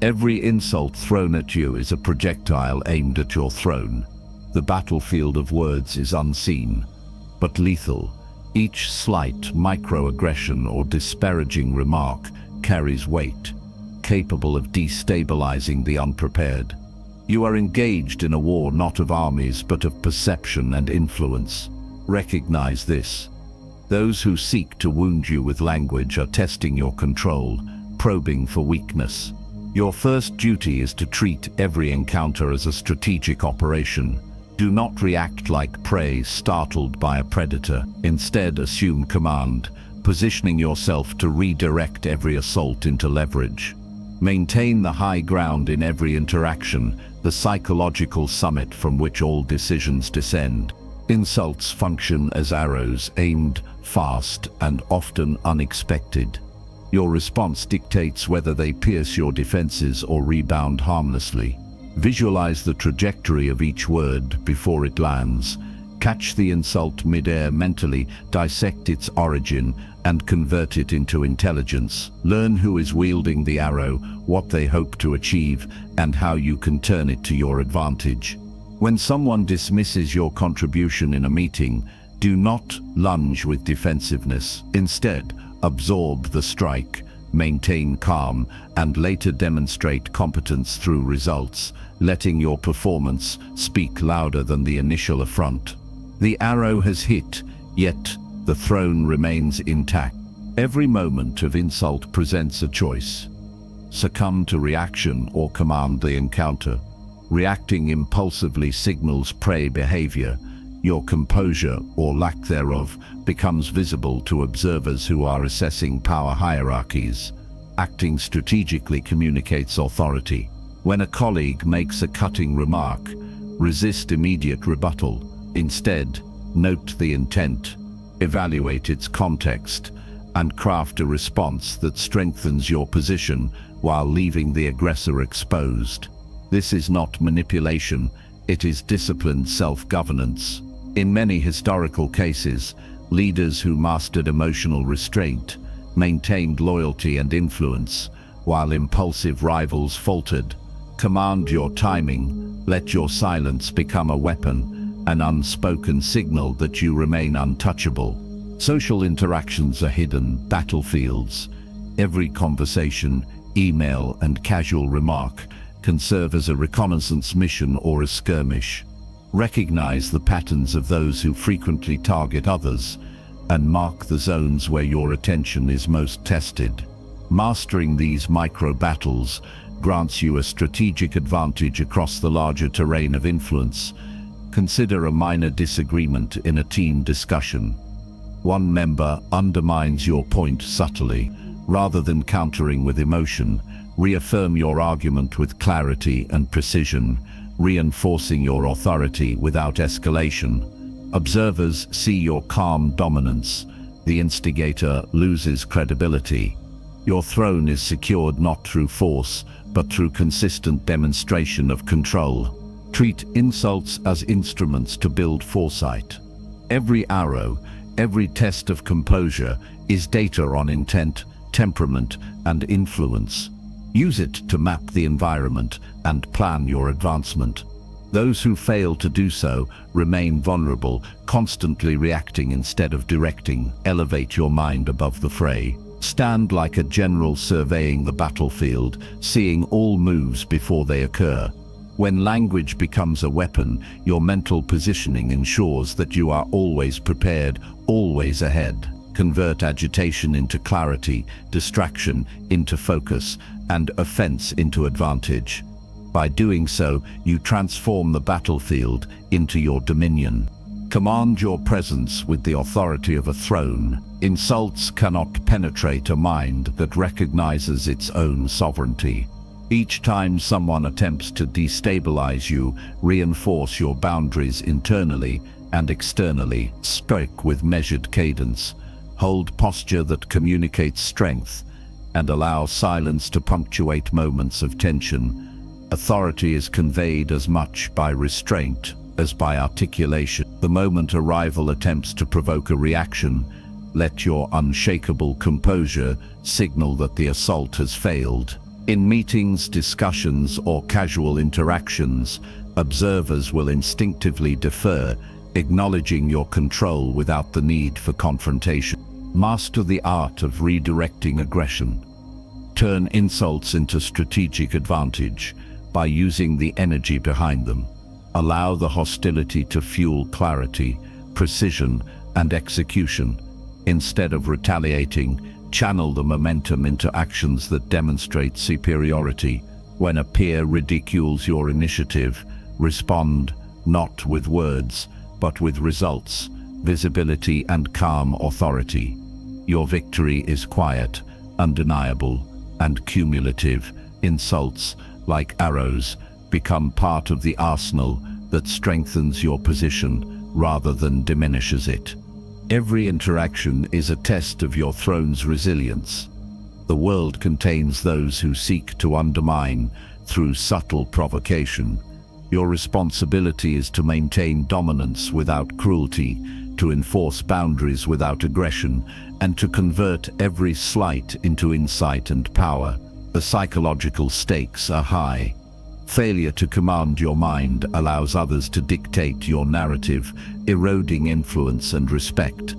Every insult thrown at you is a projectile aimed at your throne. The battlefield of words is unseen, but lethal. Each slight microaggression or disparaging remark carries weight, capable of destabilizing the unprepared. You are engaged in a war not of armies but of perception and influence. Recognize this. Those who seek to wound you with language are testing your control, probing for weakness. Your first duty is to treat every encounter as a strategic operation. Do not react like prey startled by a predator. Instead, assume command, positioning yourself to redirect every assault into leverage. Maintain the high ground in every interaction, the psychological summit from which all decisions descend. Insults function as arrows, aimed, fast, and often unexpected. Your response dictates whether they pierce your defenses or rebound harmlessly. Visualize the trajectory of each word before it lands. Catch the insult mid-air mentally, dissect its origin, and convert it into intelligence. Learn who is wielding the arrow, what they hope to achieve, and how you can turn it to your advantage. When someone dismisses your contribution in a meeting, do not lunge with defensiveness. Instead, absorb the strike, maintain calm, and later demonstrate competence through results, letting your performance speak louder than the initial affront. The arrow has hit, yet the throne remains intact. Every moment of insult presents a choice. Succumb to reaction or command the encounter. Reacting impulsively signals prey behavior. Your composure, or lack thereof, becomes visible to observers who are assessing power hierarchies. Acting strategically communicates authority. When a colleague makes a cutting remark, resist immediate rebuttal. Instead, note the intent, evaluate its context, and craft a response that strengthens your position while leaving the aggressor exposed. This is not manipulation, it is disciplined self-governance. In many historical cases, leaders who mastered emotional restraint maintained loyalty and influence, while impulsive rivals faltered. Command your timing, let your silence become a weapon, an unspoken signal that you remain untouchable. Social interactions are hidden battlefields. Every conversation, email, and casual remark can serve as a reconnaissance mission or a skirmish. Recognize the patterns of those who frequently target others, and mark the zones where your attention is most tested. Mastering these micro-battles grants you a strategic advantage across the larger terrain of influence. Consider a minor disagreement in a team discussion. One member undermines your point subtly. Rather than countering with emotion, reaffirm your argument with clarity and precision, reinforcing your authority without escalation. Observers see your calm dominance. The instigator loses credibility. Your throne is secured not through force, but through consistent demonstration of control. Treat insults as instruments to build foresight. Every arrow, every test of composure is data on intent, temperament, and influence. Use it to map the environment and plan your advancement. Those who fail to do so remain vulnerable, constantly reacting instead of directing. Elevate your mind above the fray. Stand like a general surveying the battlefield, seeing all moves before they occur. When language becomes a weapon, your mental positioning ensures that you are always prepared, always ahead. Convert agitation into clarity, distraction into focus, and offense into advantage. By doing so, you transform the battlefield into your dominion. Command your presence with the authority of a throne. Insults cannot penetrate a mind that recognizes its own sovereignty. Each time someone attempts to destabilize you, reinforce your boundaries internally and externally. Strike with measured cadence. Hold posture that communicates strength, and allow silence to punctuate moments of tension. Authority is conveyed as much by restraint as by articulation. The moment a rival attempts to provoke a reaction, let your unshakable composure signal that the assault has failed. In meetings, discussions, or casual interactions, observers will instinctively defer, acknowledging your control without the need for confrontation. Master the art of redirecting aggression. Turn insults into strategic advantage by using the energy behind them. Allow the hostility to fuel clarity, precision, and execution. Instead of retaliating, channel the momentum into actions that demonstrate superiority. When a peer ridicules your initiative, respond not with words, but with results, visibility, and calm authority. Your victory is quiet, undeniable, and cumulative. Insults, like arrows, become part of the arsenal that strengthens your position rather than diminishes it. Every interaction is a test of your throne's resilience. The world contains those who seek to undermine through subtle provocation. Your responsibility is to maintain dominance without cruelty, to enforce boundaries without aggression, and to convert every slight into insight and power. The psychological stakes are high. Failure to command your mind allows others to dictate your narrative, eroding influence and respect.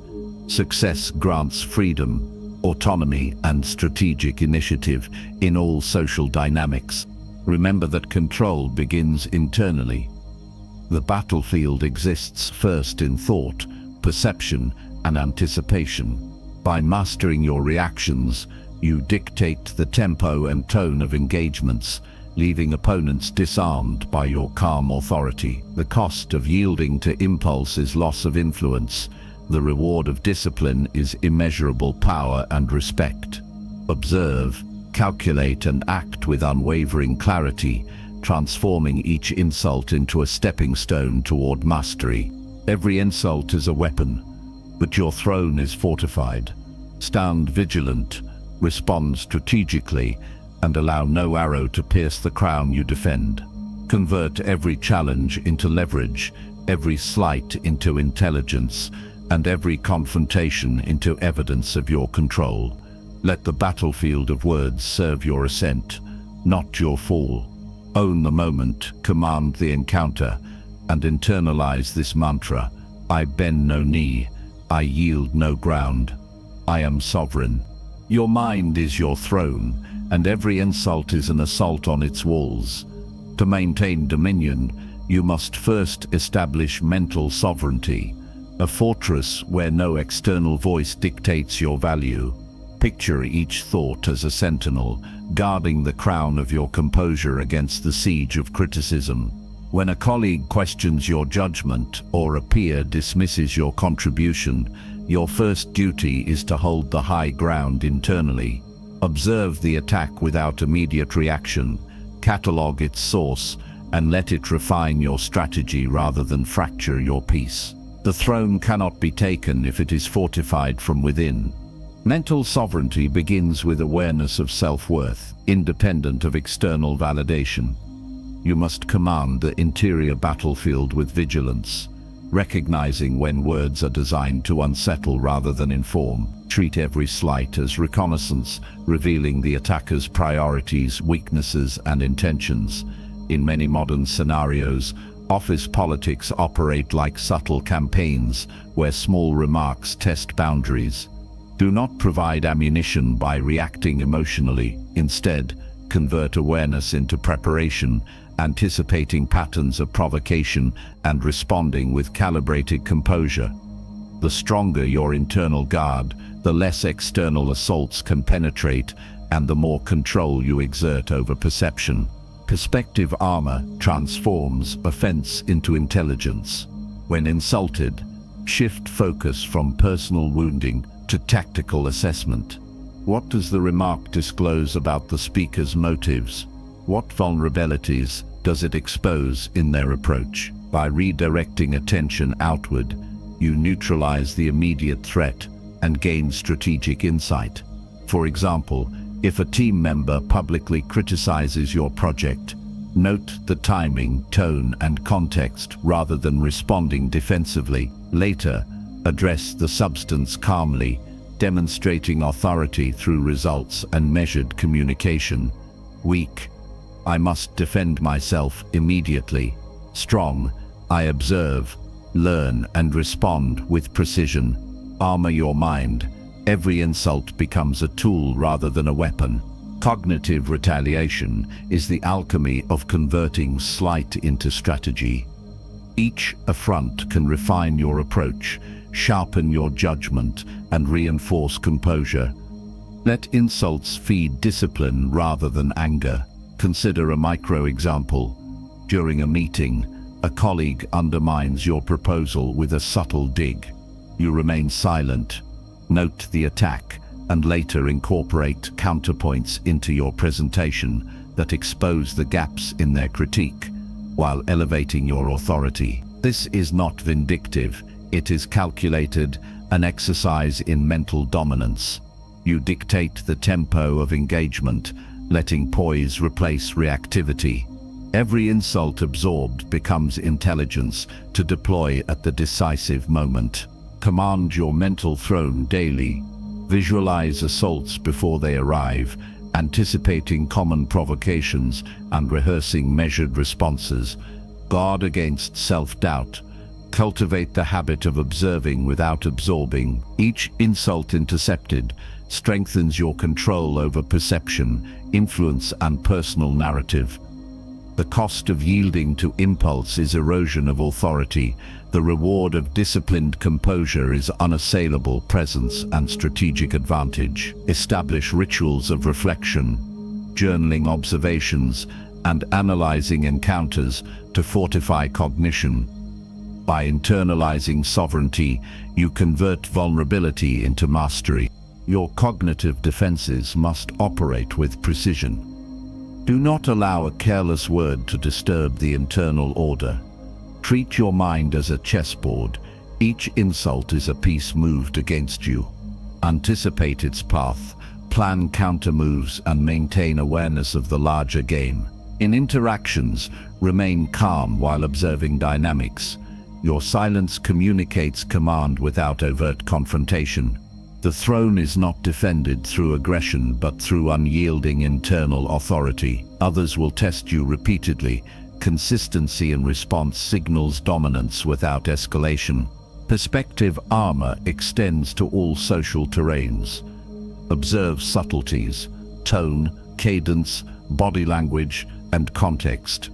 Success grants freedom, autonomy, and strategic initiative in all social dynamics. Remember that control begins internally. The battlefield exists first in thought, perception, and anticipation. By mastering your reactions, you dictate the tempo and tone of engagements, leaving opponents disarmed by your calm authority. The cost of yielding to impulse is loss of influence. The reward of discipline is immeasurable power and respect. Observe, calculate, and act with unwavering clarity, transforming each insult into a stepping stone toward mastery. Every insult is a weapon, but your throne is fortified. Stand vigilant, respond strategically, and allow no arrow to pierce the crown you defend. Convert every challenge into leverage, every slight into intelligence, and every confrontation into evidence of your control. Let the battlefield of words serve your ascent, not your fall. Own the moment, command the encounter, and internalize this mantra: I bend no knee, I yield no ground, I am sovereign. Your mind is your throne, and every insult is an assault on its walls. To maintain dominion, you must first establish mental sovereignty, a fortress where no external voice dictates your value. Picture each thought as a sentinel, guarding the crown of your composure against the siege of criticism. When a colleague questions your judgment or a peer dismisses your contribution, your first duty is to hold the high ground internally. Observe the attack without immediate reaction, catalog its source, and let it refine your strategy rather than fracture your peace. The throne cannot be taken if it is fortified from within. Mental sovereignty begins with awareness of self-worth, independent of external validation. You must command the interior battlefield with vigilance, recognizing when words are designed to unsettle rather than inform. Treat every slight as reconnaissance, revealing the attacker's priorities, weaknesses, and intentions. In many modern scenarios, office politics operate like subtle campaigns where small remarks test boundaries. Do not provide ammunition by reacting emotionally. Instead, convert awareness into preparation, anticipating patterns of provocation and responding with calibrated composure. The stronger your internal guard, the less external assaults can penetrate, and the more control you exert over perception. Perspective armor transforms offense into intelligence. When insulted, shift focus from personal wounding to tactical assessment. What does the remark disclose about the speaker's motives? What vulnerabilities does it expose in their approach? By redirecting attention outward, you neutralize the immediate threat and gain strategic insight. For example, if a team member publicly criticizes your project, note the timing, tone, and context rather than responding defensively. Later, address the substance calmly, demonstrating authority through results and measured communication. Weak. I must defend myself immediately. Strong. I observe, learn, and respond with precision. Armor your mind. Every insult becomes a tool rather than a weapon. Cognitive retaliation is the alchemy of converting slight into strategy. Each affront can refine your approach, sharpen your judgment, and reinforce composure. Let insults feed discipline rather than anger. Consider a micro-example. During a meeting, a colleague undermines your proposal with a subtle dig. You remain silent, note the attack, and later incorporate counterpoints into your presentation that expose the gaps in their critique, while elevating your authority. This is not vindictive, it is calculated, an exercise in mental dominance. You dictate the tempo of engagement, letting poise replace reactivity. Every insult absorbed becomes intelligence to deploy at the decisive moment. Command your mental throne daily. Visualize assaults before they arrive, anticipating common provocations and rehearsing measured responses. Guard against self-doubt. Cultivate the habit of observing without absorbing. Each insult intercepted strengthens your control over perception, influence, and personal narrative. The cost of yielding to impulse is erosion of authority. The reward of disciplined composure is unassailable presence and strategic advantage. Establish rituals of reflection, journaling observations, and analyzing encounters to fortify cognition. By internalizing sovereignty, you convert vulnerability into mastery. Your cognitive defenses must operate with precision. Do not allow a careless word to disturb the internal order. Treat your mind as a chessboard. Each insult is a piece moved against you. Anticipate its path, plan counter-moves, and maintain awareness of the larger game. In interactions, remain calm while observing dynamics. Your silence communicates command without overt confrontation. The throne is not defended through aggression but through unyielding internal authority. Others will test you repeatedly. Consistency in response signals dominance without escalation. Perspective armor extends to all social terrains. Observe subtleties, tone, cadence, body language, and context.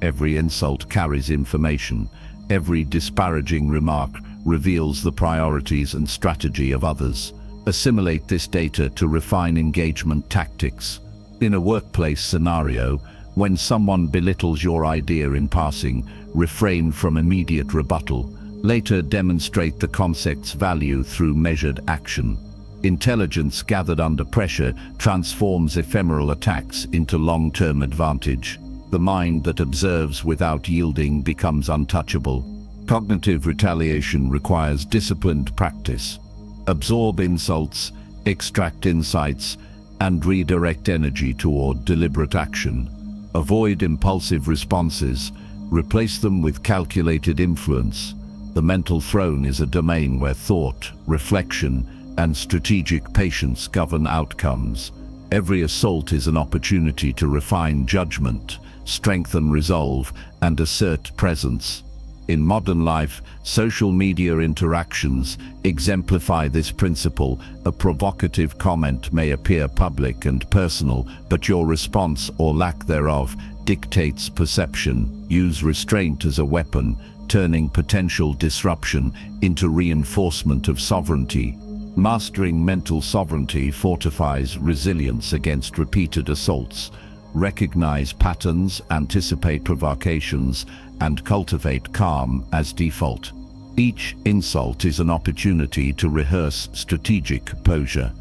Every insult carries information. Every disparaging remark reveals the priorities and strategy of others. Assimilate this data to refine engagement tactics. In a workplace scenario, when someone belittles your idea in passing, refrain from immediate rebuttal. Later demonstrate the concept's value through measured action. Intelligence gathered under pressure transforms ephemeral attacks into long-term advantage. The mind that observes without yielding becomes untouchable. Cognitive retaliation requires disciplined practice. Absorb insults, extract insights, and redirect energy toward deliberate action. Avoid impulsive responses. Replace them with calculated influence. The mental throne is a domain where thought, reflection, and strategic patience govern outcomes. Every assault is an opportunity to refine judgment, strengthen resolve, and assert presence. In modern life, social media interactions exemplify this principle. A provocative comment may appear public and personal, but your response or lack thereof dictates perception. Use restraint as a weapon, turning potential disruption into reinforcement of sovereignty. Mastering mental sovereignty fortifies resilience against repeated assaults. Recognize patterns, anticipate provocations, and cultivate calm as default. Each insult is an opportunity to rehearse strategic composure,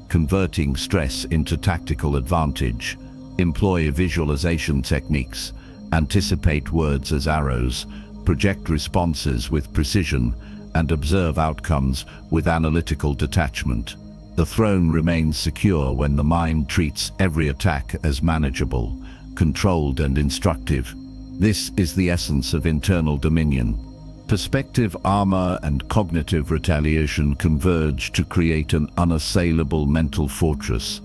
converting stress into tactical advantage. Employ visualization techniques, anticipate words as arrows, project responses with precision, and observe outcomes with analytical detachment. The throne remains secure when the mind treats every attack as manageable, controlled, and instructive. This is the essence of internal dominion. Perspective armor and cognitive retaliation converge to create an unassailable mental fortress.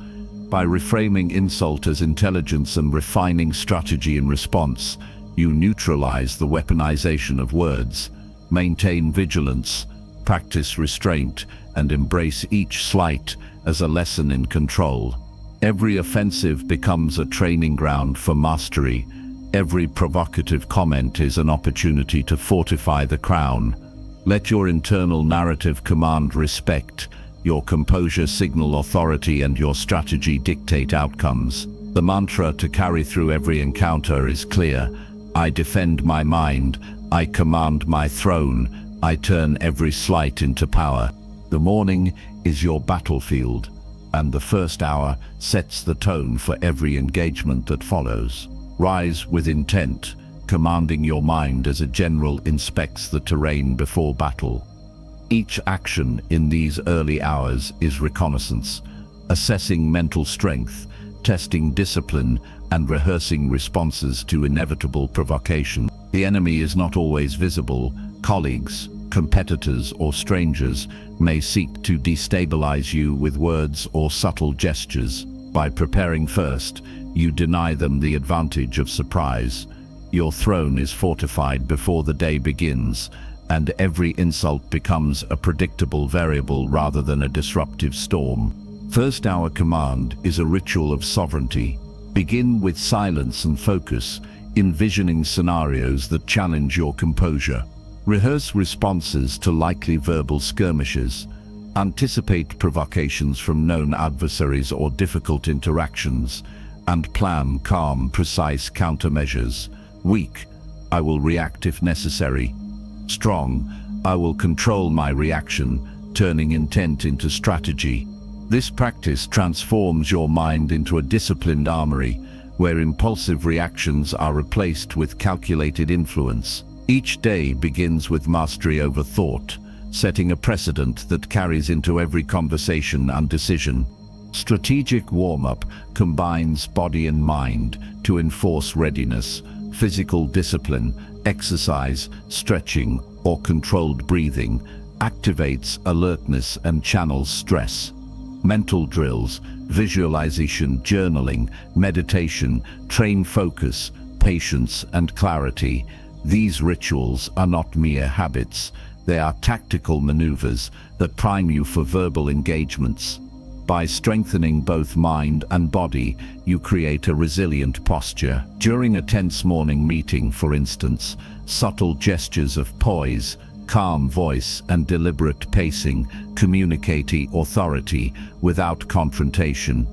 By reframing insult as intelligence and refining strategy in response, you neutralize the weaponization of words, maintain vigilance, practice restraint, and embrace each slight as a lesson in control. Every offensive becomes a training ground for mastery. Every provocative comment is an opportunity to fortify the crown. Let your internal narrative command respect, your composure signal authority, and your strategy dictate outcomes. The mantra to carry through every encounter is clear. I defend my mind, I command my throne, I turn every slight into power. The morning is your battlefield, and the first hour sets the tone for every engagement that follows. Rise with intent, commanding your mind as a general inspects the terrain before battle. Each action in these early hours is reconnaissance, assessing mental strength, testing discipline, and rehearsing responses to inevitable provocation. The enemy is not always visible. Colleagues, competitors, or strangers may seek to destabilize you with words or subtle gestures. By preparing first, you deny them the advantage of surprise. Your throne is fortified before the day begins, and every insult becomes a predictable variable rather than a disruptive storm. First hour command is a ritual of sovereignty. Begin with silence and focus, envisioning scenarios that challenge your composure. Rehearse responses to likely verbal skirmishes. Anticipate provocations from known adversaries or difficult interactions, and plan calm, precise countermeasures. Weak, I will react if necessary. Strong, I will control my reaction, turning intent into strategy. This practice transforms your mind into a disciplined armory, where impulsive reactions are replaced with calculated influence. Each day begins with mastery over thought, setting a precedent that carries into every conversation and decision. Strategic warm-up combines body and mind to enforce readiness. Physical discipline, exercise, stretching, or controlled breathing activates alertness and channels stress. Mental drills, visualization, journaling, meditation train focus, patience, and clarity. These rituals are not mere habits. They are tactical maneuvers that prime you for verbal engagements. By strengthening both mind and body, you create a resilient posture. During a tense morning meeting, for instance, subtle gestures of poise, calm voice, and deliberate pacing communicate authority without confrontation.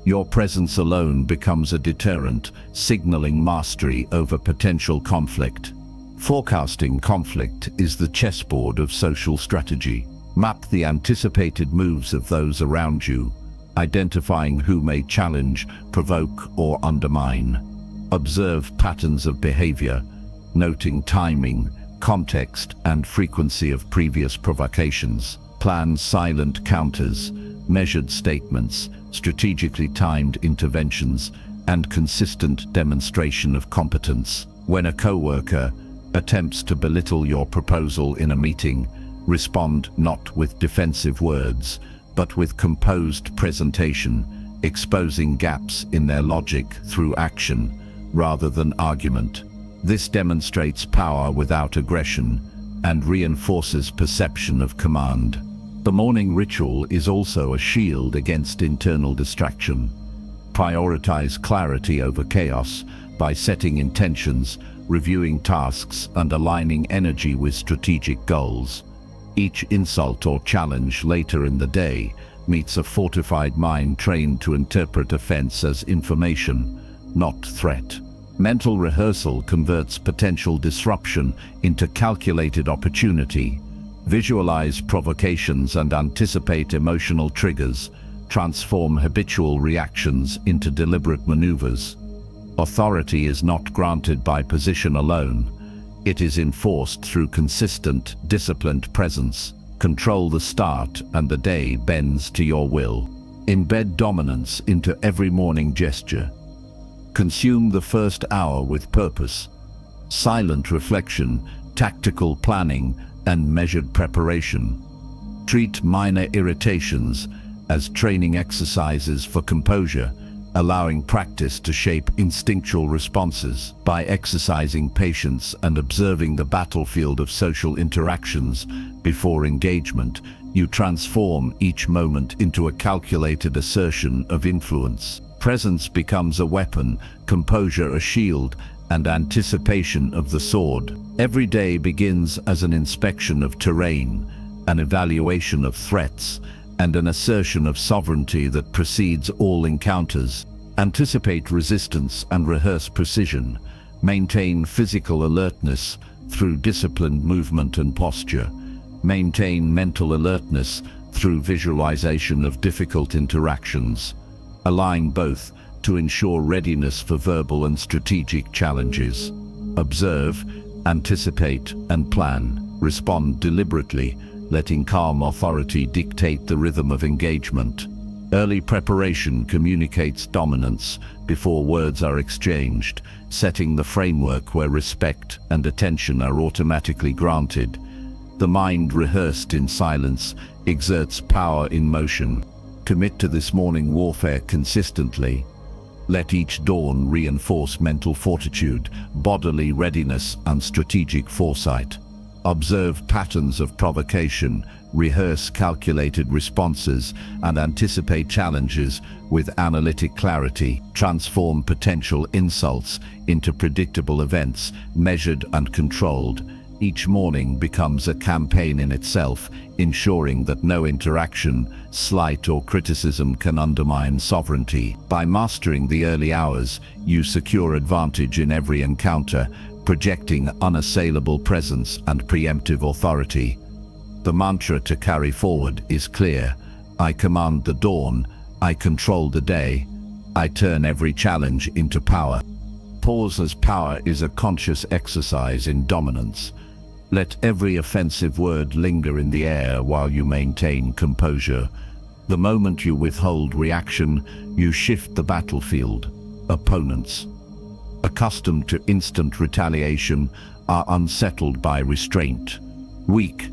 Your presence alone becomes a deterrent, signaling mastery over potential conflict. Forecasting conflict is the chessboard of social strategy. Map the anticipated moves of those around you, identifying who may challenge, provoke, or undermine. Observe patterns of behavior, noting timing, context, and frequency of previous provocations. Plan silent counters, measured statements, strategically timed interventions, and consistent demonstration of competence. When a coworker attempts to belittle your proposal in a meeting, respond not with defensive words, but with composed presentation, exposing gaps in their logic through action rather than argument. This demonstrates power without aggression and reinforces perception of command. The morning ritual is also a shield against internal distraction. Prioritize clarity over chaos by setting intentions, reviewing tasks, and aligning energy with strategic goals. Each insult or challenge later in the day meets a fortified mind trained to interpret offense as information, not threat. Mental rehearsal converts potential disruption into calculated opportunity. Visualize provocations and anticipate emotional triggers. Transform habitual reactions into deliberate maneuvers. Authority is not granted by position alone. It is enforced through consistent, disciplined presence. Control the start and the day bends to your will. Embed dominance into every morning gesture. Consume the first hour with purpose. Silent reflection, tactical planning, and measured preparation. Treat minor irritations as training exercises for composure, allowing practice to shape instinctual responses. By exercising patience and observing the battlefield of social interactions before engagement, you transform each moment into a calculated assertion of influence. Presence becomes a weapon, composure a shield, and anticipation of the sword. Every day begins as an inspection of terrain, an evaluation of threats, and an assertion of sovereignty that precedes all encounters. Anticipate resistance and rehearse precision. Maintain physical alertness through disciplined movement and posture. Maintain mental alertness through visualization of difficult interactions. Align both to ensure readiness for verbal and strategic challenges. Observe, anticipate, and plan. Respond deliberately, letting calm authority dictate the rhythm of engagement. Early preparation communicates dominance before words are exchanged, setting the framework where respect and attention are automatically granted. The mind rehearsed in silence exerts power in motion. Commit to this morning warfare consistently. Let each dawn reinforce mental fortitude, bodily readiness, and strategic foresight. Observe patterns of provocation, rehearse calculated responses, and anticipate challenges with analytic clarity. Transform potential insults into predictable events, measured and controlled. Each morning becomes a campaign in itself, ensuring that no interaction, slight or criticism can undermine sovereignty. By mastering the early hours, you secure advantage in every encounter, projecting unassailable presence and preemptive authority. The mantra to carry forward is clear. I command the dawn, I control the day, I turn every challenge into power. Pause as power is a conscious exercise in dominance. Let every offensive word linger in the air while you maintain composure. The moment you withhold reaction, you shift the battlefield. Opponents, accustomed to instant retaliation, are unsettled by restraint. Weak,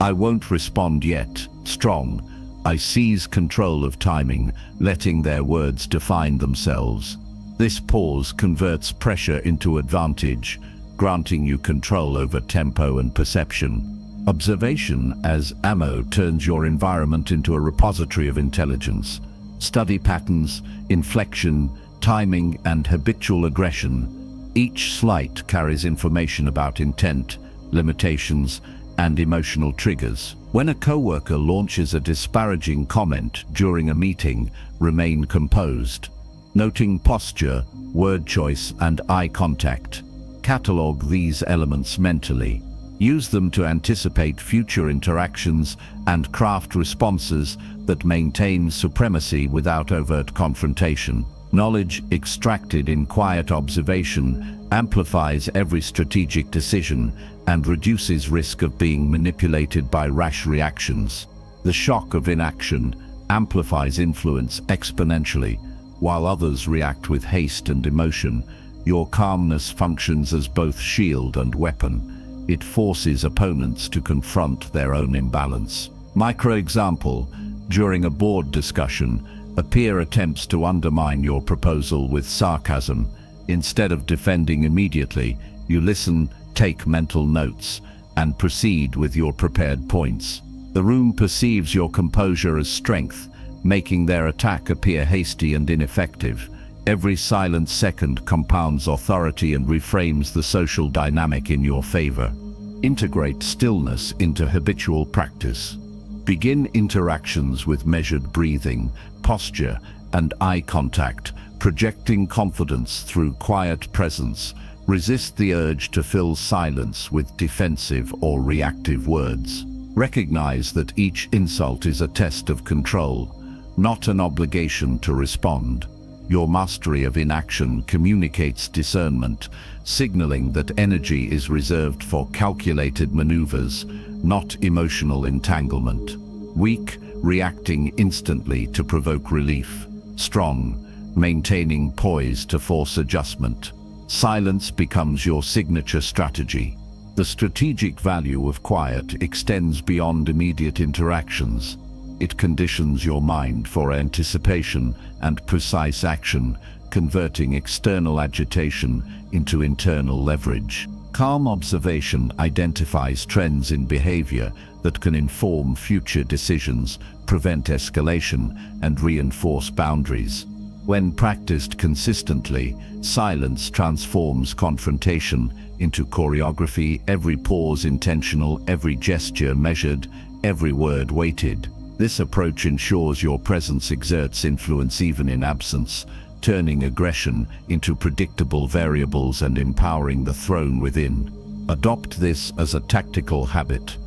I won't respond yet. Strong, I seize control of timing, letting their words define themselves. This pause converts pressure into advantage, granting you control over tempo and perception. Observation as ammo turns your environment into a repository of intelligence. Study patterns, inflection, timing, and habitual aggression. Each slight carries information about intent, limitations, and emotional triggers. When a coworker launches a disparaging comment during a meeting, remain composed. Noting posture, word choice, and eye contact. Catalog these elements mentally. Use them to anticipate future interactions and craft responses that maintain supremacy without overt confrontation. Knowledge extracted in quiet observation amplifies every strategic decision and reduces risk of being manipulated by rash reactions. The shock of inaction amplifies influence exponentially. While others react with haste and emotion, your calmness functions as both shield and weapon. It forces opponents to confront their own imbalance. Micro-example: during a board discussion, a peer attempts to undermine your proposal with sarcasm. Instead of defending immediately, you listen, take mental notes, and proceed with your prepared points. The room perceives your composure as strength, making their attack appear hasty and ineffective. Every silent second compounds authority and reframes the social dynamic in your favor. Integrate stillness into habitual practice. Begin interactions with measured breathing, posture, and eye contact, projecting confidence through quiet presence. Resist the urge to fill silence with defensive or reactive words. Recognize that each insult is a test of control, not an obligation to respond. Your mastery of inaction communicates discernment, signaling that energy is reserved for calculated maneuvers, not emotional entanglement. Weak, reacting instantly to provoke relief. Strong, maintaining poise to force adjustment. Silence becomes your signature strategy. The strategic value of quiet extends beyond immediate interactions. It conditions your mind for anticipation and precise action, converting external agitation into internal leverage. Calm observation identifies trends in behavior that can inform future decisions, prevent escalation, and reinforce boundaries. When practiced consistently, silence transforms confrontation into choreography, every pause intentional, every gesture measured, every word weighted. This approach ensures your presence exerts influence even in absence, turning aggression into predictable variables and empowering the throne within. Adopt this as a tactical habit.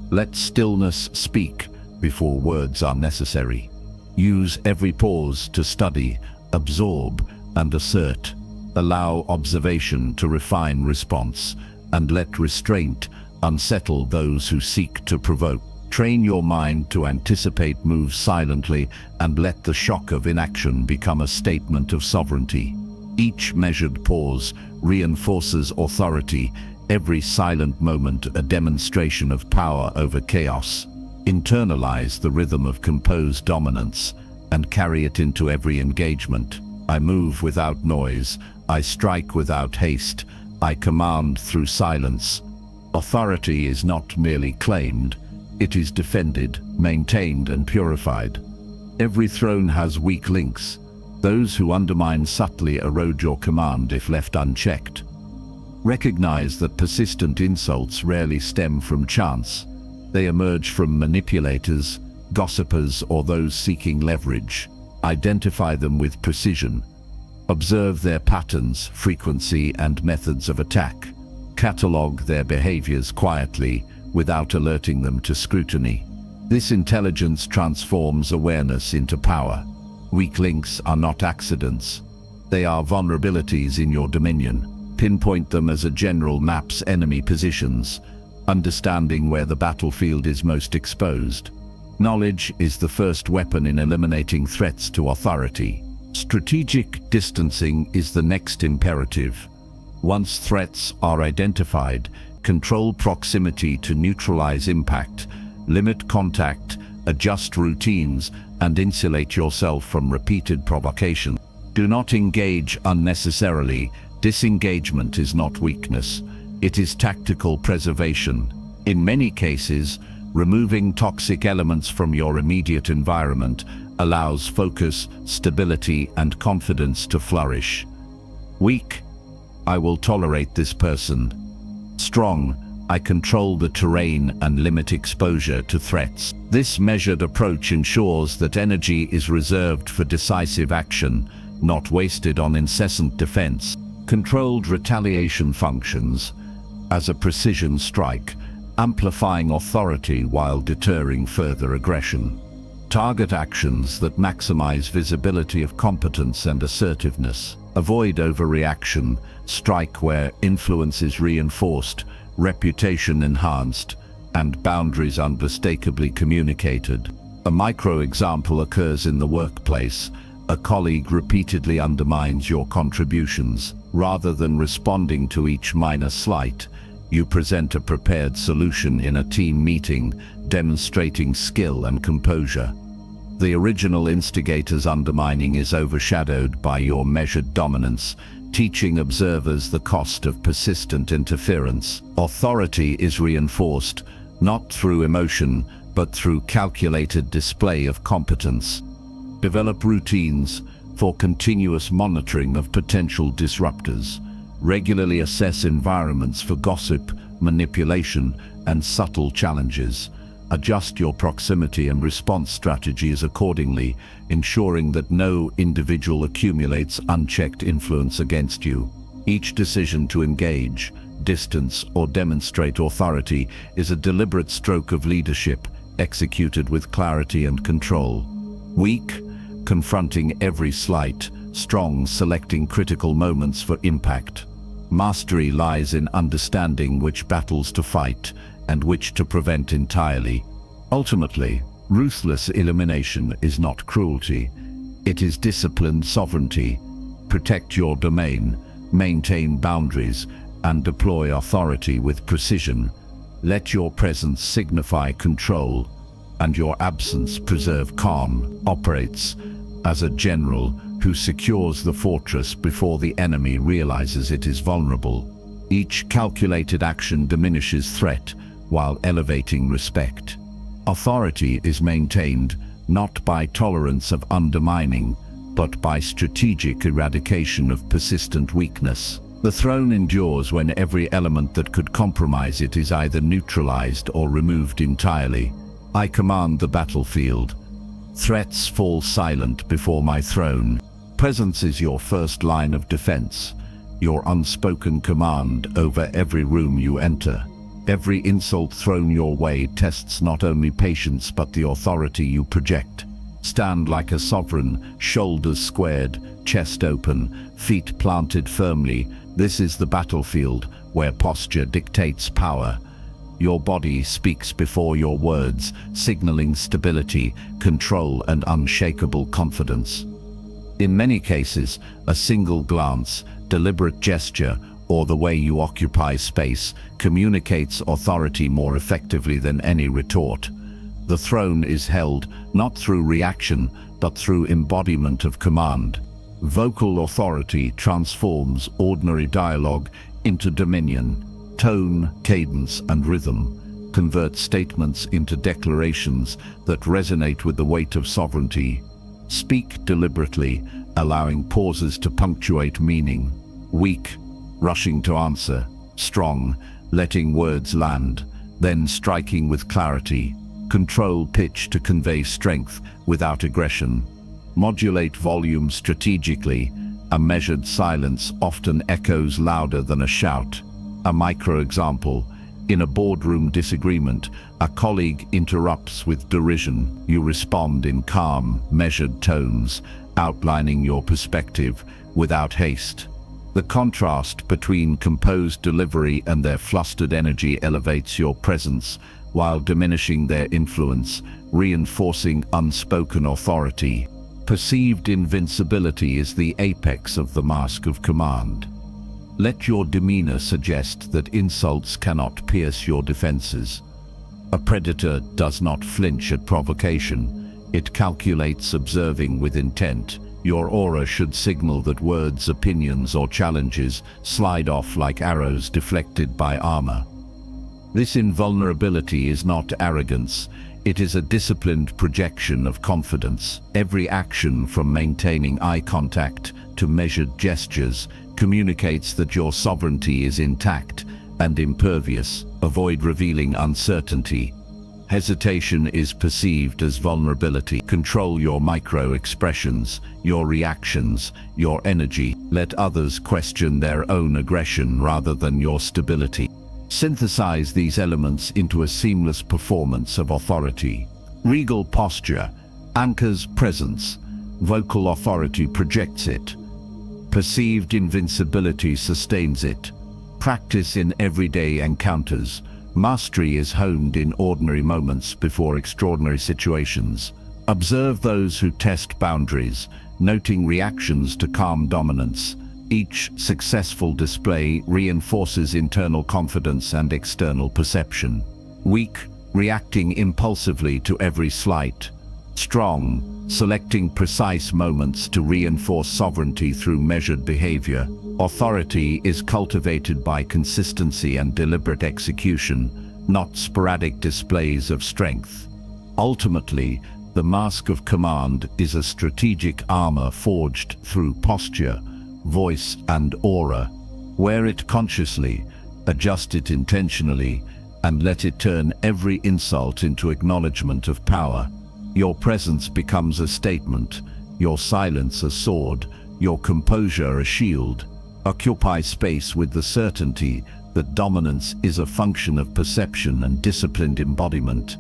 Let stillness speak before words are necessary. Use every pause to study, absorb, and assert. Allow observation to refine response, and let restraint unsettle those who seek to provoke. Train your mind to anticipate moves silently and let the shock of inaction become a statement of sovereignty. Each measured pause reinforces authority, every silent moment a demonstration of power over chaos. Internalize the rhythm of composed dominance and carry it into every engagement. I move without noise, I strike without haste, I command through silence. Authority is not merely claimed, it is defended, maintained, and purified. Every throne has weak links. Those who undermine subtly erode your command if left unchecked. Recognize that persistent insults rarely stem from chance. They emerge from manipulators, gossipers, or those seeking leverage. Identify them with precision. Observe their patterns, frequency, and methods of attack. Catalog their behaviors quietly, without alerting them to scrutiny. This intelligence transforms awareness into power. Weak links are not accidents. They are vulnerabilities in your dominion. Pinpoint them as a general maps enemy positions, understanding where the battlefield is most exposed. Knowledge is the first weapon in eliminating threats to authority. Strategic distancing is the next imperative. Once threats are identified, control proximity to neutralize impact, limit contact, adjust routines, and insulate yourself from repeated provocation. Do not engage unnecessarily. Disengagement is not weakness. It is tactical preservation. In many cases, removing toxic elements from your immediate environment allows focus, stability, and confidence to flourish. Weak, I will tolerate this person. Strong, I control the terrain and limit exposure to threats. This measured approach ensures that energy is reserved for decisive action, not wasted on incessant defense. Controlled retaliation functions as a precision strike, amplifying authority while deterring further aggression. Target actions that maximize visibility of competence and assertiveness. Avoid overreaction, strike where influence is reinforced, reputation enhanced, and boundaries unmistakably communicated. A micro-example occurs in the workplace. A colleague repeatedly undermines your contributions. Rather than responding to each minor slight, you present a prepared solution in a team meeting, demonstrating skill and composure. The original instigator's undermining is overshadowed by your measured dominance, teaching observers the cost of persistent interference. Authority is reinforced, not through emotion, but through calculated display of competence. Develop routines for continuous monitoring of potential disruptors. Regularly assess environments for gossip, manipulation, and subtle challenges. Adjust your proximity and response strategies accordingly, ensuring that no individual accumulates unchecked influence against you. Each decision to engage, distance, or demonstrate authority is a deliberate stroke of leadership, executed with clarity and control. Weak, confronting every slight; strong, selecting critical moments for impact. Mastery lies in understanding which battles to fight and which to prevent entirely. Ultimately, ruthless elimination is not cruelty. It is disciplined sovereignty. Protect your domain, maintain boundaries, and deploy authority with precision. Let your presence signify control, and your absence preserve calm, operates as a general who secures the fortress before the enemy realizes it is vulnerable. Each calculated action diminishes threat while elevating respect. Authority is maintained not by tolerance of undermining, but by strategic eradication of persistent weakness. The throne endures when every element that could compromise it is either neutralized or removed entirely. I command the battlefield. Threats fall silent before my throne. Presence is your first line of defense, your unspoken command over every room you enter. Every insult thrown your way tests not only patience but the authority you project. Stand like a sovereign, shoulders squared, chest open, feet planted firmly. This is the battlefield where posture dictates power. Your body speaks before your words, signaling stability, control, and unshakable confidence. In many cases, a single glance, deliberate gesture, or the way you occupy space communicates authority more effectively than any retort. The throne is held not through reaction, but through embodiment of command. Vocal authority transforms ordinary dialogue into dominion. Tone, cadence, and rhythm convert statements into declarations that resonate with the weight of sovereignty. Speak deliberately, allowing pauses to punctuate meaning. Weak, rushing to answer. Strong, letting words land, then striking with clarity. Control pitch to convey strength without aggression. Modulate volume strategically. A measured silence often echoes louder than a shout. A micro-example. In a boardroom disagreement, a colleague interrupts with derision. You respond in calm, measured tones, outlining your perspective without haste. The contrast between composed delivery and their flustered energy elevates your presence, while diminishing their influence, reinforcing unspoken authority. Perceived invincibility is the apex of the mask of command. Let your demeanor suggest that insults cannot pierce your defenses. A predator does not flinch at provocation. It calculates, observing with intent. Your aura should signal that words, opinions, or challenges slide off like arrows deflected by armor. This invulnerability is not arrogance. It is a disciplined projection of confidence. Every action, from maintaining eye contact to measured gestures, communicates that your sovereignty is intact and impervious. Avoid revealing uncertainty. Hesitation is perceived as vulnerability. Control your micro-expressions, your reactions, your energy. Let others question their own aggression rather than your stability. Synthesize these elements into a seamless performance of authority. Regal posture anchors presence. Vocal authority projects it. Perceived invincibility sustains it. Practice in everyday encounters. Mastery is honed in ordinary moments before extraordinary situations. Observe those who test boundaries, noting reactions to calm dominance. Each successful display reinforces internal confidence and external perception. Weak, reacting impulsively to every slight. Strong, selecting precise moments to reinforce sovereignty through measured behavior. Authority is cultivated by consistency and deliberate execution, not sporadic displays of strength. Ultimately, the mask of command is a strategic armor forged through posture, voice, and aura. Wear it consciously, adjust it intentionally, and let it turn every insult into acknowledgement of power. Your presence becomes a statement, your silence a sword, your composure a shield. Occupy space with the certainty that dominance is a function of perception and disciplined embodiment.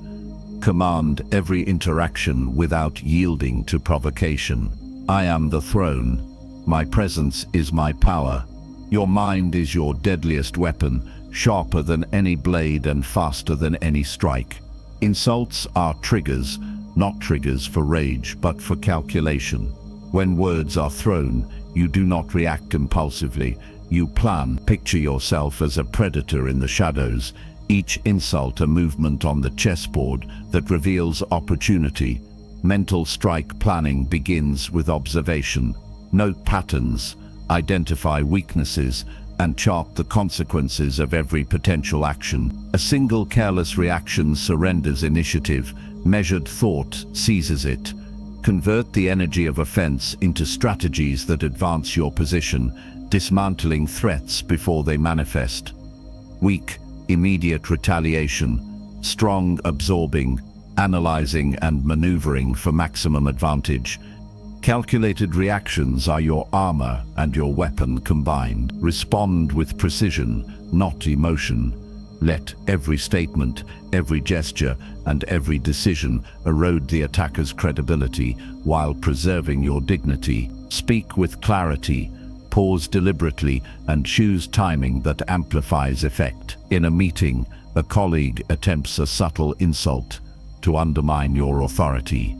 Command every interaction without yielding to provocation. I am the throne. My presence is my power. Your mind is your deadliest weapon, sharper than any blade and faster than any strike. Insults are triggers, not triggers for rage, but for calculation. When words are thrown, you do not react impulsively. You plan. Picture yourself as a predator in the shadows, Each insult a movement on the chessboard that reveals opportunity. Mental strike planning begins with observation. Note patterns, identify weaknesses, and chart the consequences of every potential action. A single careless reaction surrenders initiative. Measured thought seizes it. Convert the energy of offense into strategies that advance your position, dismantling threats before they manifest. Weak, immediate retaliation. Strong, absorbing, analyzing and maneuvering for maximum advantage. Calculated reactions are your armor and your weapon combined. Respond with precision, not emotion. Let every statement, every gesture, and every decision erode the attacker's credibility while preserving your dignity. Speak with clarity, pause deliberately, and choose timing that amplifies effect. In a meeting, a colleague attempts a subtle insult to undermine your authority.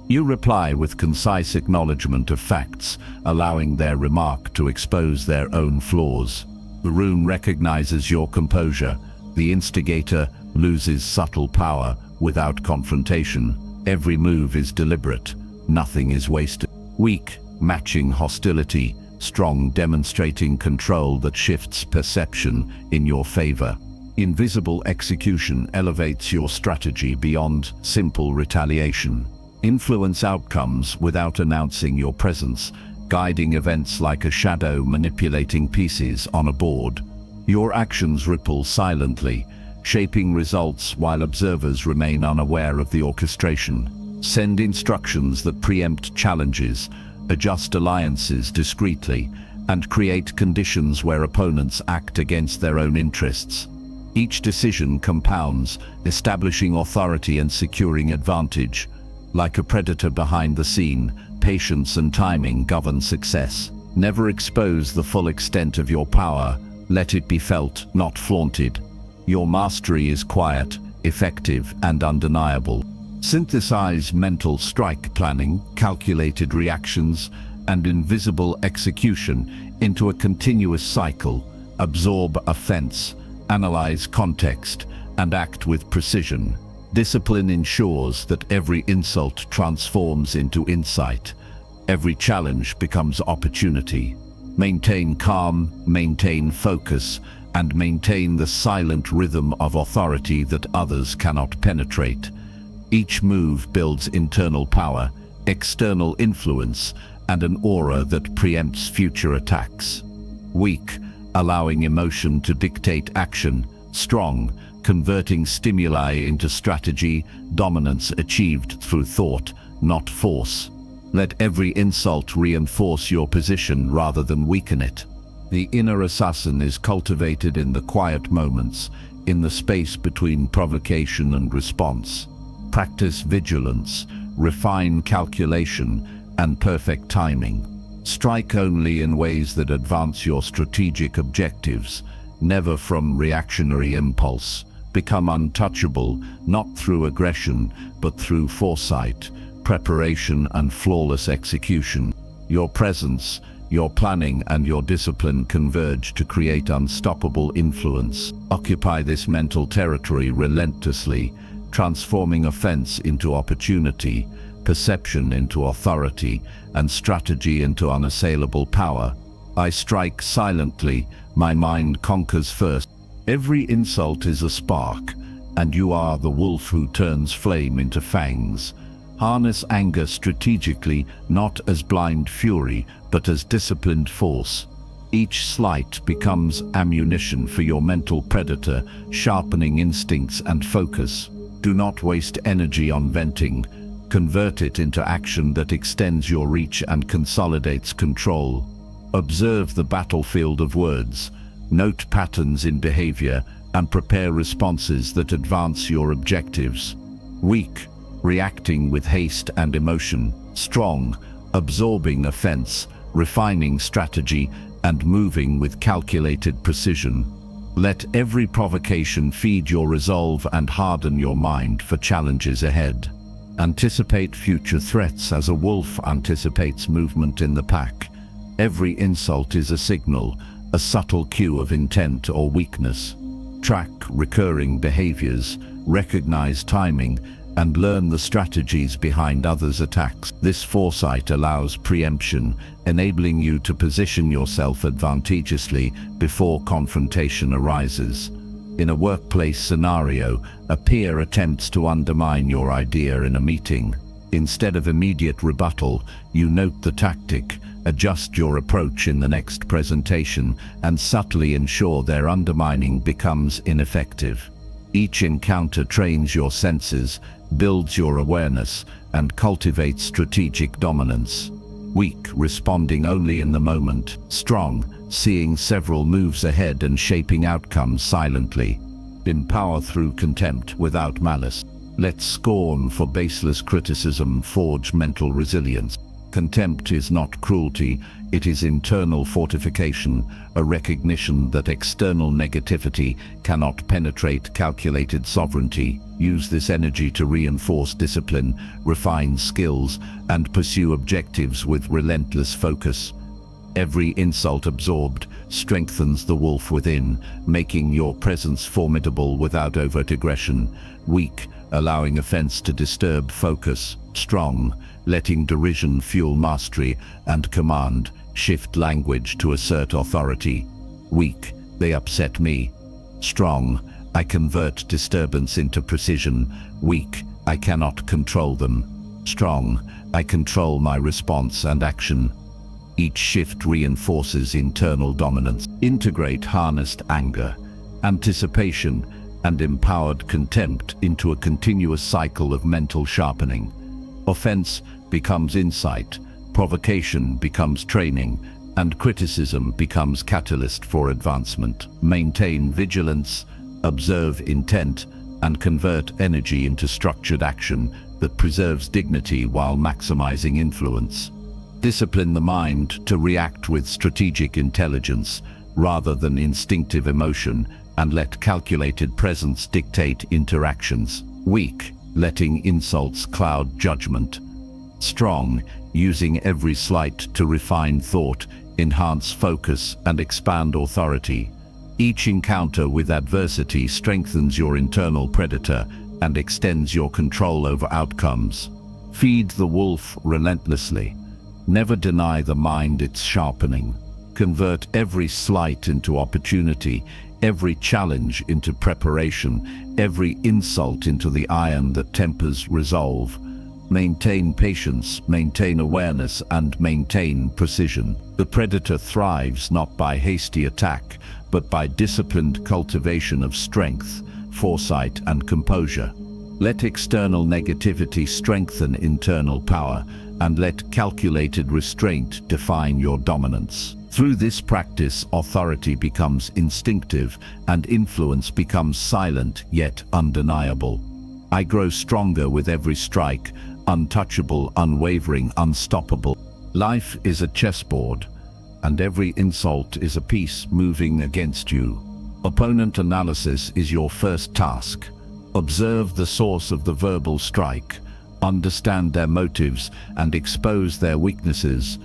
You reply with concise acknowledgement of facts, allowing their remark to expose their own flaws. The room recognizes your composure. The instigator loses subtle power without confrontation. Every move is deliberate. Nothing is wasted. Weak, matching hostility. Strong, demonstrating control that shifts perception in your favor. Invisible execution elevates your strategy beyond simple retaliation. Influence outcomes without announcing your presence, guiding events like a shadow manipulating pieces on a board. Your actions ripple silently, shaping results while observers remain unaware of the orchestration. Send instructions that preempt challenges, adjust alliances discreetly, and create conditions where opponents act against their own interests. Each decision compounds, establishing authority and securing advantage. Like a predator behind the scene, patience and timing govern success. Never expose the full extent of your power. Let it be felt, not flaunted. Your mastery is quiet, effective, and undeniable. Synthesize mental strike planning, calculated reactions, and invisible execution into a continuous cycle. Absorb offense, analyze context, and act with precision. Discipline ensures that every insult transforms into insight. Every challenge becomes opportunity. Maintain calm, maintain focus, and maintain the silent rhythm of authority that others cannot penetrate. Each move builds internal power, external influence, and an aura that preempts future attacks. Weak, allowing emotion to dictate action. Strong, converting stimuli into strategy. Dominance achieved through thought, not force. Let every insult reinforce your position rather than weaken it. The inner assassin is cultivated in the quiet moments, in the space between provocation and response. Practice vigilance, refine calculation, and perfect timing. Strike only in ways that advance your strategic objectives, never from reactionary impulse. Become untouchable, not through aggression, but through foresight, preparation, and flawless execution. Your presence, your planning, and your discipline converge to create unstoppable influence. Occupy this mental territory relentlessly, transforming offense into opportunity, perception into authority, and strategy into unassailable power. I strike silently, my mind conquers first. Every insult is a spark, and you are the wolf who turns flame into fangs. Harness anger strategically, not as blind fury, but as disciplined force. Each slight becomes ammunition for your mental predator, sharpening instincts and focus. Do not waste energy on venting. Convert it into action that extends your reach and consolidates control. Observe the battlefield of words. Note patterns in behavior and prepare responses that advance your objectives. Weak, reacting with haste and emotion. Strong, absorbing offense, refining strategy, and moving with calculated precision. Let every provocation feed your resolve and harden your mind for challenges ahead. Anticipate future threats as a wolf anticipates movement in the pack. Every insult is a signal, a subtle cue of intent or weakness. Track recurring behaviors, recognize timing, and learn the strategies behind others' attacks. This foresight allows preemption, enabling you to position yourself advantageously before confrontation arises. In a workplace scenario, a peer attempts to undermine your idea in a meeting. Instead of immediate rebuttal, you note the tactic, adjust your approach in the next presentation, and subtly ensure their undermining becomes ineffective. Each encounter trains your senses, builds your awareness, and cultivates strategic dominance. Weak, responding only in the moment. Strong, seeing several moves ahead and shaping outcomes silently. Empower through contempt without malice. Let scorn for baseless criticism forge mental resilience. Contempt is not cruelty, it is internal fortification, a recognition that external negativity cannot penetrate calculated sovereignty. Use this energy to reinforce discipline, refine skills, and pursue objectives with relentless focus. Every insult absorbed strengthens the wolf within, making your presence formidable without overt aggression. Weak, allowing offense to disturb focus. Strong, letting derision fuel mastery and command. Shift language to assert authority. Weak, they upset me. Strong, I convert disturbance into precision. Weak, I cannot control them. Strong, I control my response and action. Each shift reinforces internal dominance. Integrate harnessed anger, anticipation, and empowered contempt into a continuous cycle of mental sharpening. Offense becomes insight, provocation becomes training, and criticism becomes catalyst for advancement. Maintain vigilance, observe intent, and convert energy into structured action that preserves dignity while maximizing influence. Discipline the mind to react with strategic intelligence rather than instinctive emotion, and let calculated presence dictate interactions. Weak, letting insults cloud judgment. Strong, using every slight to refine thought, enhance focus, and expand authority. Each encounter with adversity strengthens your internal predator and extends your control over outcomes. Feed the wolf relentlessly. Never deny the mind its sharpening. Convert every slight into opportunity, every challenge into preparation, every insult into the iron that tempers resolve. Maintain patience, maintain awareness, and maintain precision. The predator thrives not by hasty attack, but by disciplined cultivation of strength, foresight, and composure. Let external negativity strengthen internal power, and let calculated restraint define your dominance. Through this practice, authority becomes instinctive and influence becomes silent yet undeniable. I grow stronger with every strike, untouchable, unwavering, unstoppable. Life is a chessboard, and every insult is a piece moving against you. Opponent analysis is your first task. Observe the source of the verbal strike, understand their motives, and expose their weaknesses.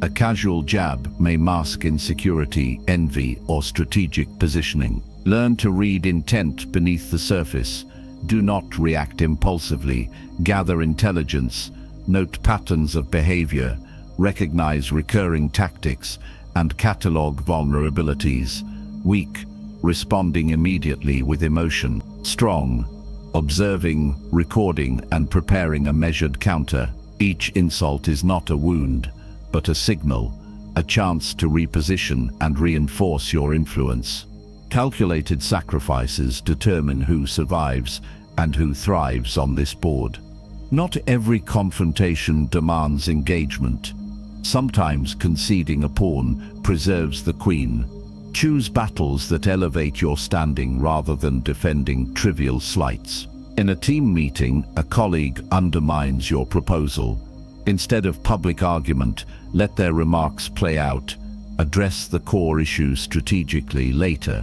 A casual jab may mask insecurity, envy, or strategic positioning. Learn to read intent beneath the surface. Do not react impulsively. Gather intelligence. Note patterns of behavior. Recognize recurring tactics, and catalog vulnerabilities. Weak, responding immediately with emotion. Strong, observing, recording, and preparing a measured counter. Each insult is not a wound, but a signal, a chance to reposition and reinforce your influence. Calculated sacrifices determine who survives and who thrives on this board. Not every confrontation demands engagement. Sometimes conceding a pawn preserves the queen. Choose battles that elevate your standing rather than defending trivial slights. In a team meeting, a colleague undermines your proposal. Instead of public argument, let their remarks play out. Address the core issues strategically later,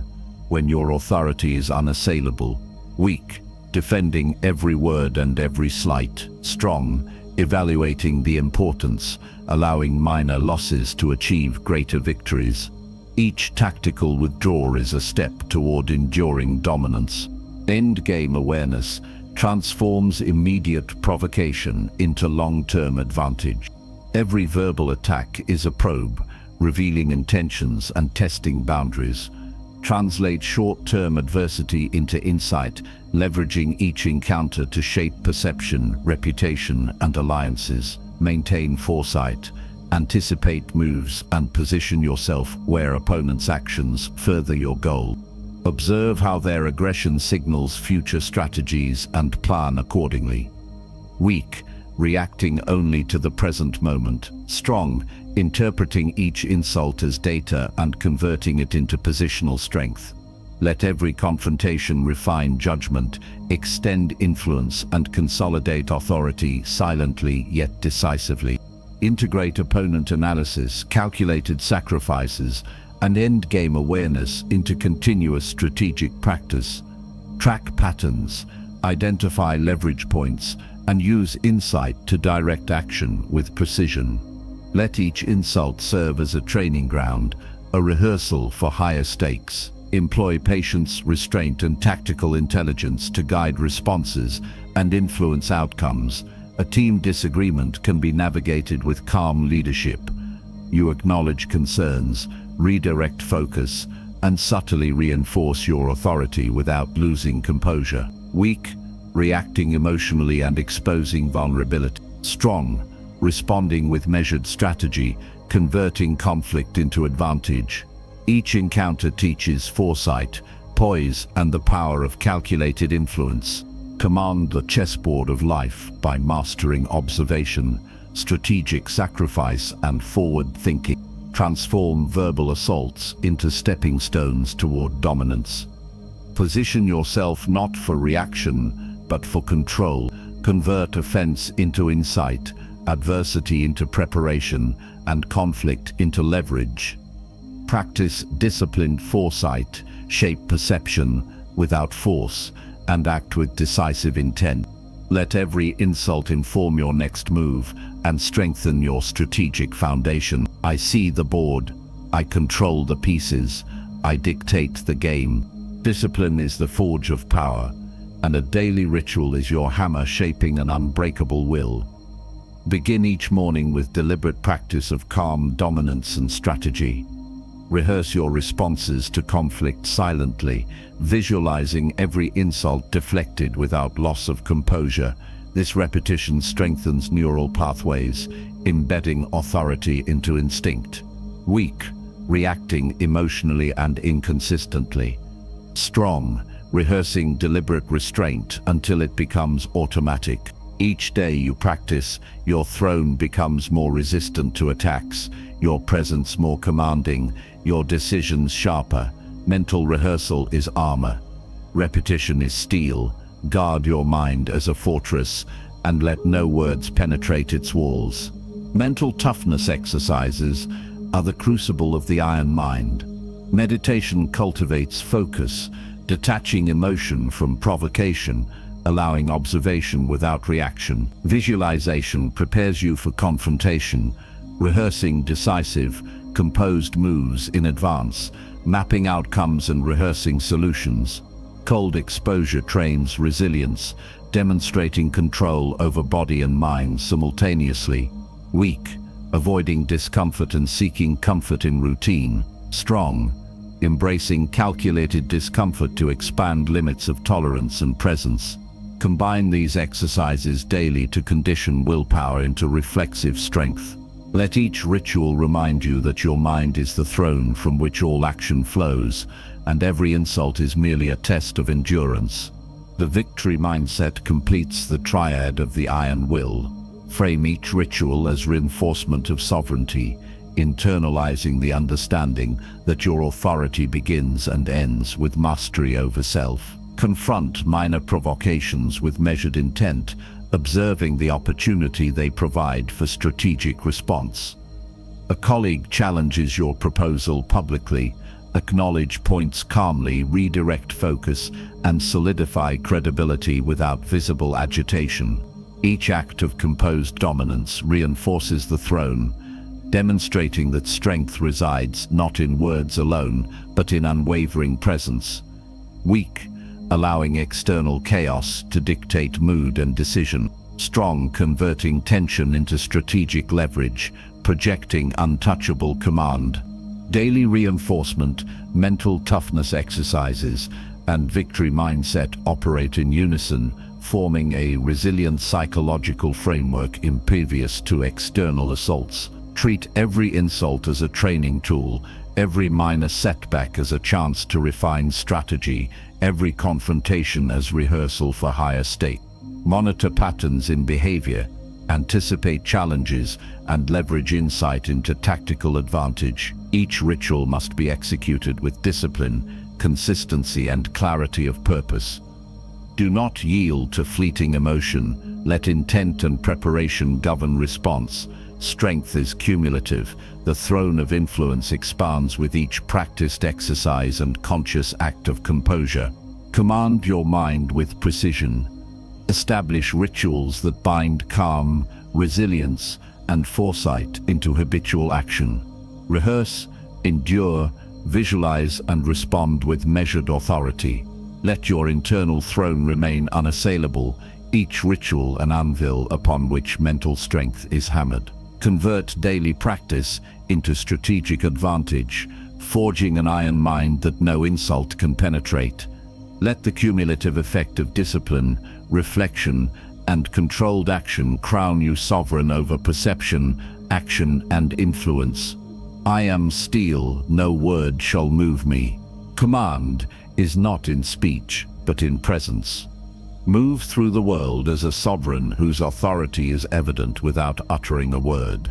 when your authority is unassailable. Weak, defending every word and every slight. Strong, evaluating the importance, allowing minor losses to achieve greater victories. Each tactical withdrawal is a step toward enduring dominance. Endgame awareness transforms immediate provocation into long-term advantage. Every verbal attack is a probe, revealing intentions and testing boundaries. Translate short-term adversity into insight, leveraging each encounter to shape perception, reputation, and alliances. Maintain foresight, anticipate moves, and position yourself where opponents' actions further your goal. Observe how their aggression signals future strategies and plan accordingly. Weak, reacting only to the present moment. Strong, interpreting each insult as data and converting it into positional strength. Let every confrontation refine judgment, extend influence, and consolidate authority silently yet decisively. Integrate opponent analysis, calculated sacrifices, and endgame awareness into continuous strategic practice. Track patterns, identify leverage points, and use insight to direct action with precision. Let each insult serve as a training ground, a rehearsal for higher stakes. Employ patience, restraint, and tactical intelligence to guide responses and influence outcomes. A team disagreement can be navigated with calm leadership. You acknowledge concerns, redirect focus, and subtly reinforce your authority without losing composure. Weak, reacting emotionally and exposing vulnerability. Strong, responding with measured strategy, converting conflict into advantage. Each encounter teaches foresight, poise, and the power of calculated influence. Command the chessboard of life by mastering observation, strategic sacrifice, and forward thinking. Transform verbal assaults into stepping stones toward dominance. Position yourself not for reaction, but for control. Convert offense into insight, adversity into preparation, and conflict into leverage. Practice disciplined foresight, shape perception without force, and act with decisive intent. Let every insult inform your next move and strengthen your strategic foundation. I see the board. I control the pieces. I dictate the game. Discipline is the forge of power, and a daily ritual is your hammer shaping an unbreakable will. Begin each morning with deliberate practice of calm dominance and strategy. Rehearse your responses to conflict silently, visualizing every insult deflected without loss of composure. This repetition strengthens neural pathways, embedding authority into instinct. Weak, reacting emotionally and inconsistently. Strong, rehearsing deliberate restraint until it becomes automatic. Each day you practice, your throne becomes more resistant to attacks, your presence more commanding, your decisions sharper. Mental rehearsal is armor. Repetition is steel. Guard your mind as a fortress, and let no words penetrate its walls. Mental toughness exercises are the crucible of the iron mind. Meditation cultivates focus, detaching emotion from provocation, allowing observation without reaction. Visualization prepares you for confrontation, rehearsing decisive, composed moves in advance, mapping outcomes and rehearsing solutions. Cold exposure trains resilience, demonstrating control over body and mind simultaneously. Weak, avoiding discomfort and seeking comfort in routine. Strong, embracing calculated discomfort to expand limits of tolerance and presence. Combine these exercises daily to condition willpower into reflexive strength. Let each ritual remind you that your mind is the throne from which all action flows, and every insult is merely a test of endurance. The victory mindset completes the triad of the iron will. Frame each ritual as reinforcement of sovereignty, internalizing the understanding that your authority begins and ends with mastery over self. Confront minor provocations with measured intent, observing the opportunity they provide for strategic response. A colleague challenges your proposal publicly. Acknowledge points calmly, redirect focus, and solidify credibility without visible agitation. Each act of composed dominance reinforces the throne, demonstrating that strength resides not in words alone, but in unwavering presence. Weak, allowing external chaos to dictate mood and decision. Strong, converting tension into strategic leverage, projecting untouchable command. Daily reinforcement, mental toughness exercises, and victory mindset operate in unison, forming a resilient psychological framework impervious to external assaults. Treat every insult as a training tool, every minor setback as a chance to refine strategy, every confrontation as rehearsal for higher stakes. Monitor patterns in behavior, anticipate challenges, and leverage insight into tactical advantage. Each ritual must be executed with discipline, consistency, and clarity of purpose. Do not yield to fleeting emotion. Let intent and preparation govern response. Strength is cumulative. The throne of influence expands with each practiced exercise and conscious act of composure. Command your mind with precision. Establish rituals that bind calm, resilience, and foresight into habitual action. Rehearse, endure, visualize, and respond with measured authority. Let your internal throne remain unassailable, each ritual an anvil upon which mental strength is hammered. Convert daily practice into strategic advantage, forging an iron mind that no insult can penetrate. Let the cumulative effect of discipline, reflection, and controlled action crown you sovereign over perception, action, and influence. I am steel, no word shall move me. Command is not in speech, but in presence. Move through the world as a sovereign whose authority is evident without uttering a word.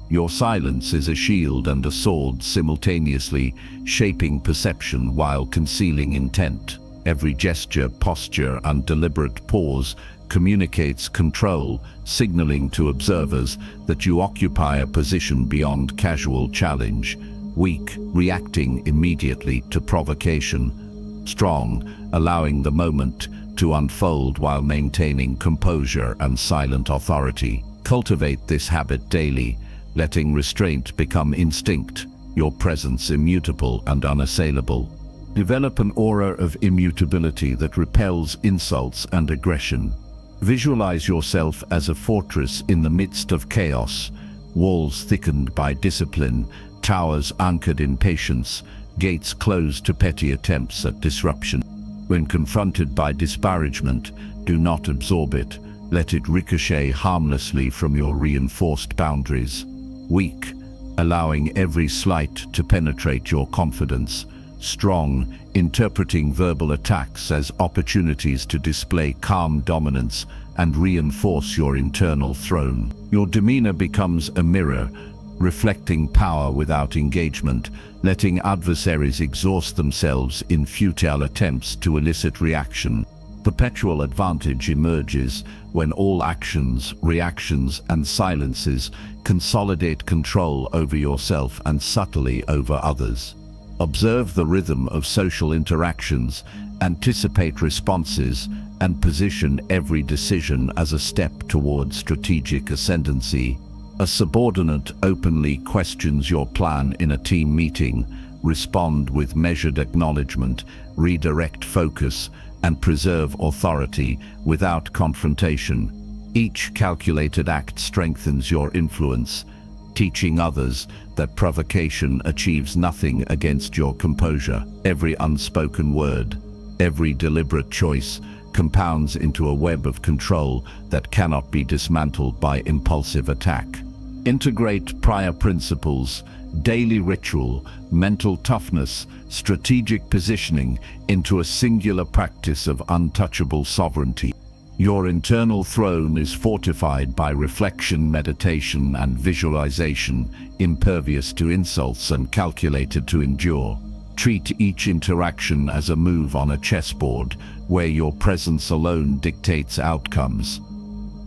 Your silence is a shield and a sword simultaneously, shaping perception while concealing intent. Every gesture, posture, and deliberate pause communicates control, signaling to observers that you occupy a position beyond casual challenge. Weak, reacting immediately to provocation. Strong, allowing the moment to unfold while maintaining composure and silent authority. Cultivate this habit daily, letting restraint become instinct, your presence immutable and unassailable. Develop an aura of immutability that repels insults and aggression. Visualize yourself as a fortress in the midst of chaos, walls thickened by discipline, towers anchored in patience, gates closed to petty attempts at disruption. When confronted by disparagement, do not absorb it. Let it ricochet harmlessly from your reinforced boundaries. Weak, allowing every slight to penetrate your confidence. Strong, interpreting verbal attacks as opportunities to display calm dominance and reinforce your internal throne. Your demeanor becomes a mirror, reflecting power without engagement, letting adversaries exhaust themselves in futile attempts to elicit reaction. Perpetual advantage emerges when all actions, reactions, and silences consolidate control over yourself and subtly over others. Observe the rhythm of social interactions, anticipate responses, and position every decision as a step toward strategic ascendancy. A subordinate openly questions your plan in a team meeting. Respond with measured acknowledgement, redirect focus, and preserve authority without confrontation. Each calculated act strengthens your influence, teaching others that provocation achieves nothing against your composure. Every unspoken word, every deliberate choice compounds into a web of control that cannot be dismantled by impulsive attack. Integrate prior principles, daily ritual, mental toughness, strategic positioning into a singular practice of untouchable sovereignty. Your internal throne is fortified by reflection, meditation, and visualization, impervious to insults and calculated to endure. Treat each interaction as a move on a chessboard, where your presence alone dictates outcomes.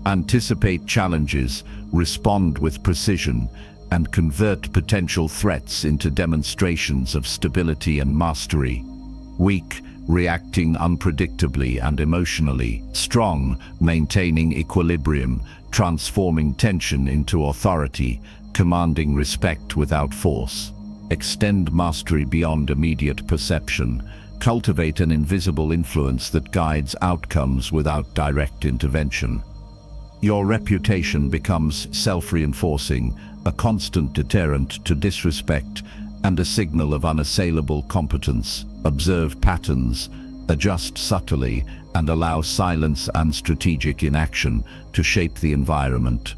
Anticipate challenges, respond with precision, and convert potential threats into demonstrations of stability and mastery. Weak, reacting unpredictably and emotionally. Strong, maintaining equilibrium, transforming tension into authority. commanding respect without force. Extend mastery beyond immediate perception. Cultivate an invisible influence that guides outcomes without direct intervention. Your reputation becomes self-reinforcing, a constant deterrent to disrespect and a signal of unassailable competence. Observe patterns, adjust subtly, and allow silence and strategic inaction to shape the environment.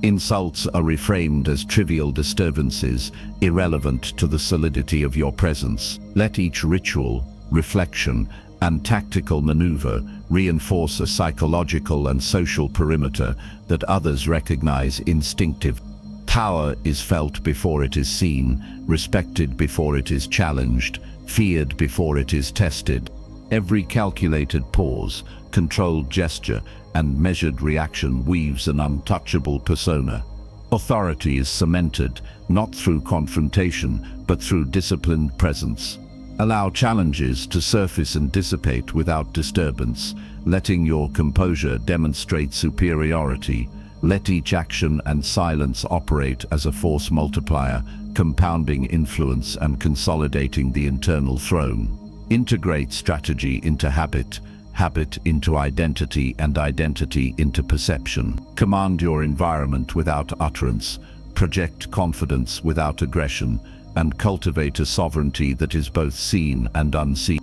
Insults are reframed as trivial disturbances, irrelevant to the solidity of your presence. Let each ritual, reflection, and tactical maneuver reinforce a psychological and social perimeter that others recognize instinctive. Power is felt before it is seen, respected before it is challenged, feared before it is tested. Every calculated pause, controlled gesture, and measured reaction weaves an untouchable persona. Authority is cemented, not through confrontation, but through disciplined presence. Allow challenges to surface and dissipate without disturbance, letting your composure demonstrate superiority. Let each action and silence operate as a force multiplier, compounding influence and consolidating the internal throne. Integrate strategy into habit, habit into identity, and identity into perception. Command your environment without utterance, project confidence without aggression, and cultivate a sovereignty that is both seen and unseen.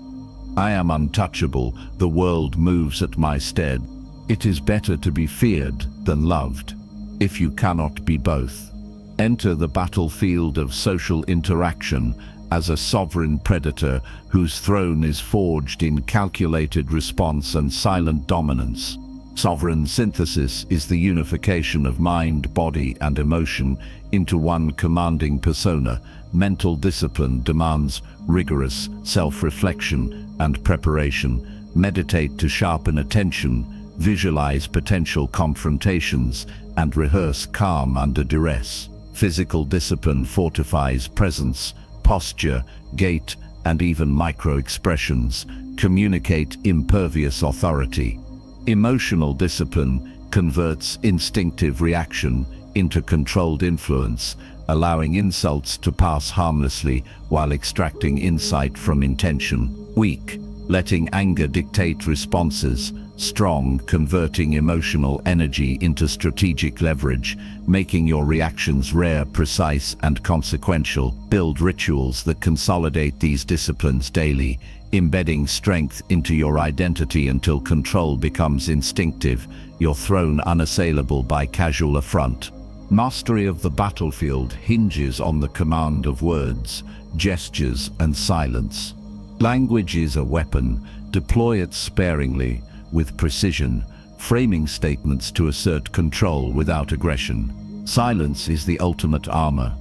I am untouchable, the world moves at my stead. It is better to be feared than loved, if you cannot be both. Enter the battlefield of social interaction as a sovereign predator whose throne is forged in calculated response and silent dominance. Sovereign synthesis is the unification of mind, body, and emotion into one commanding persona. Mental discipline demands rigorous self-reflection and preparation. Meditate to sharpen attention, visualize potential confrontations, and rehearse calm under duress. Physical discipline fortifies presence, posture, gait, and even micro-expressions communicate impervious authority. Emotional discipline converts instinctive reaction into controlled influence, allowing insults to pass harmlessly while extracting insight from intention. Weak, letting anger dictate responses. Strong, converting emotional energy into strategic leverage, making your reactions rare, precise, and consequential. Build rituals that consolidate these disciplines daily, embedding strength into your identity until control becomes instinctive, your throne unassailable by casual affront. Mastery of the battlefield hinges on the command of words, gestures, and silence. Language is a weapon. Deploy it sparingly, with precision, framing statements to assert control without aggression. Silence is the ultimate armor.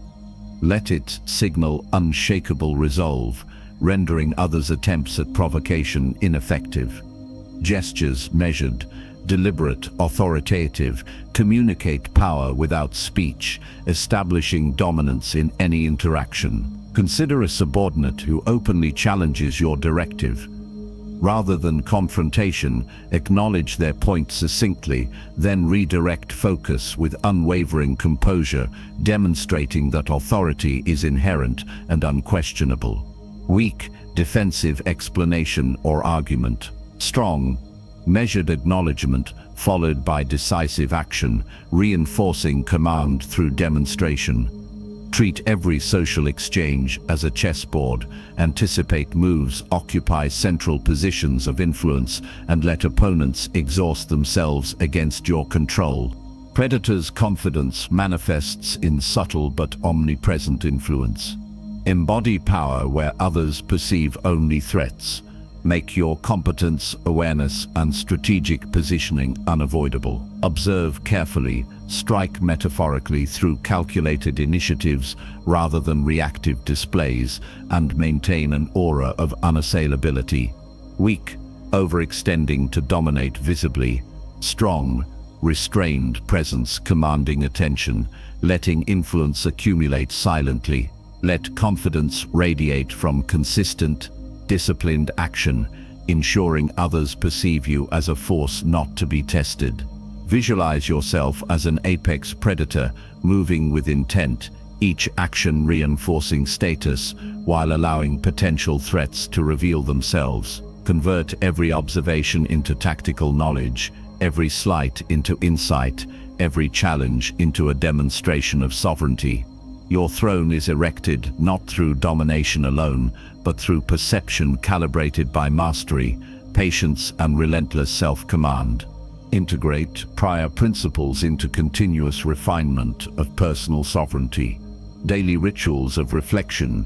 Let it signal unshakable resolve, rendering others' attempts at provocation ineffective. Gestures measured, deliberate, authoritative, communicate power without speech, establishing dominance in any interaction. Consider a subordinate who openly challenges your directive. Rather than confrontation, acknowledge their point succinctly, then redirect focus with unwavering composure, demonstrating that authority is inherent and unquestionable. Weak, defensive explanation or argument. Strong, measured acknowledgement followed by decisive action, reinforcing command through demonstration. Treat every social exchange as a chessboard, anticipate moves, occupy central positions of influence, and let opponents exhaust themselves against your control. Predator's confidence manifests in subtle but omnipresent influence. Embody power where others perceive only threats. Make your competence, awareness, and strategic positioning unavoidable. Observe carefully, strike metaphorically through calculated initiatives rather than reactive displays, and maintain an aura of unassailability. Weak, overextending to dominate visibly. Strong, restrained presence commanding attention, letting influence accumulate silently. Let confidence radiate from consistent, disciplined action, ensuring others perceive you as a force not to be tested. Visualize yourself as an apex predator, moving with intent, each action reinforcing status while allowing potential threats to reveal themselves. Convert every observation into tactical knowledge, every slight into insight, every challenge into a demonstration of sovereignty. Your throne is erected not through domination alone, but through perception calibrated by mastery, patience, and relentless self-command. Integrate prior principles into continuous refinement of personal sovereignty. Daily rituals of reflection,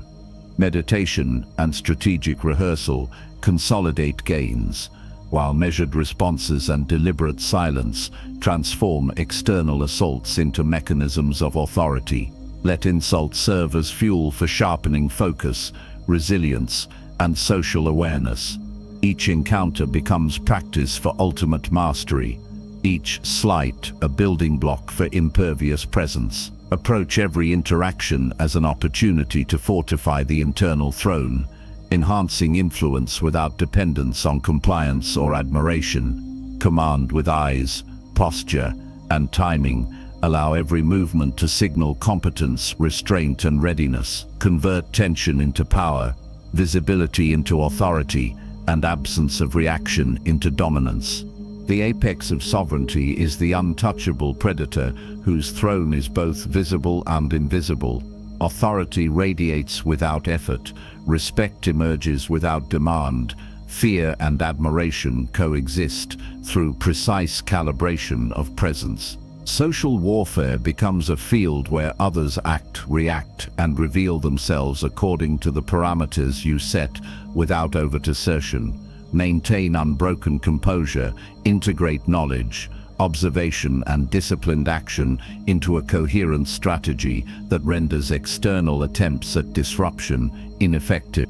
meditation, and strategic rehearsal consolidate gains, while measured responses and deliberate silence transform external assaults into mechanisms of authority. Let insults serve as fuel for sharpening focus, resilience, and social awareness. Each encounter becomes practice for ultimate mastery, each slight a building block for impervious presence. Approach every interaction as an opportunity to fortify the internal throne, enhancing influence without dependence on compliance or admiration. Command with eyes, posture, and timing. Allow every movement to signal competence, restraint, and readiness. Convert tension into power, visibility into authority, and absence of reaction into dominance. The apex of sovereignty is the untouchable predator whose throne is both visible and invisible. Authority radiates without effort, respect emerges without demand, fear and admiration coexist through precise calibration of presence. Social warfare becomes a field where others act, react, and reveal themselves according to the parameters you set without overt assertion. Maintain unbroken composure, integrate knowledge, observation, and disciplined action into a coherent strategy that renders external attempts at disruption ineffective.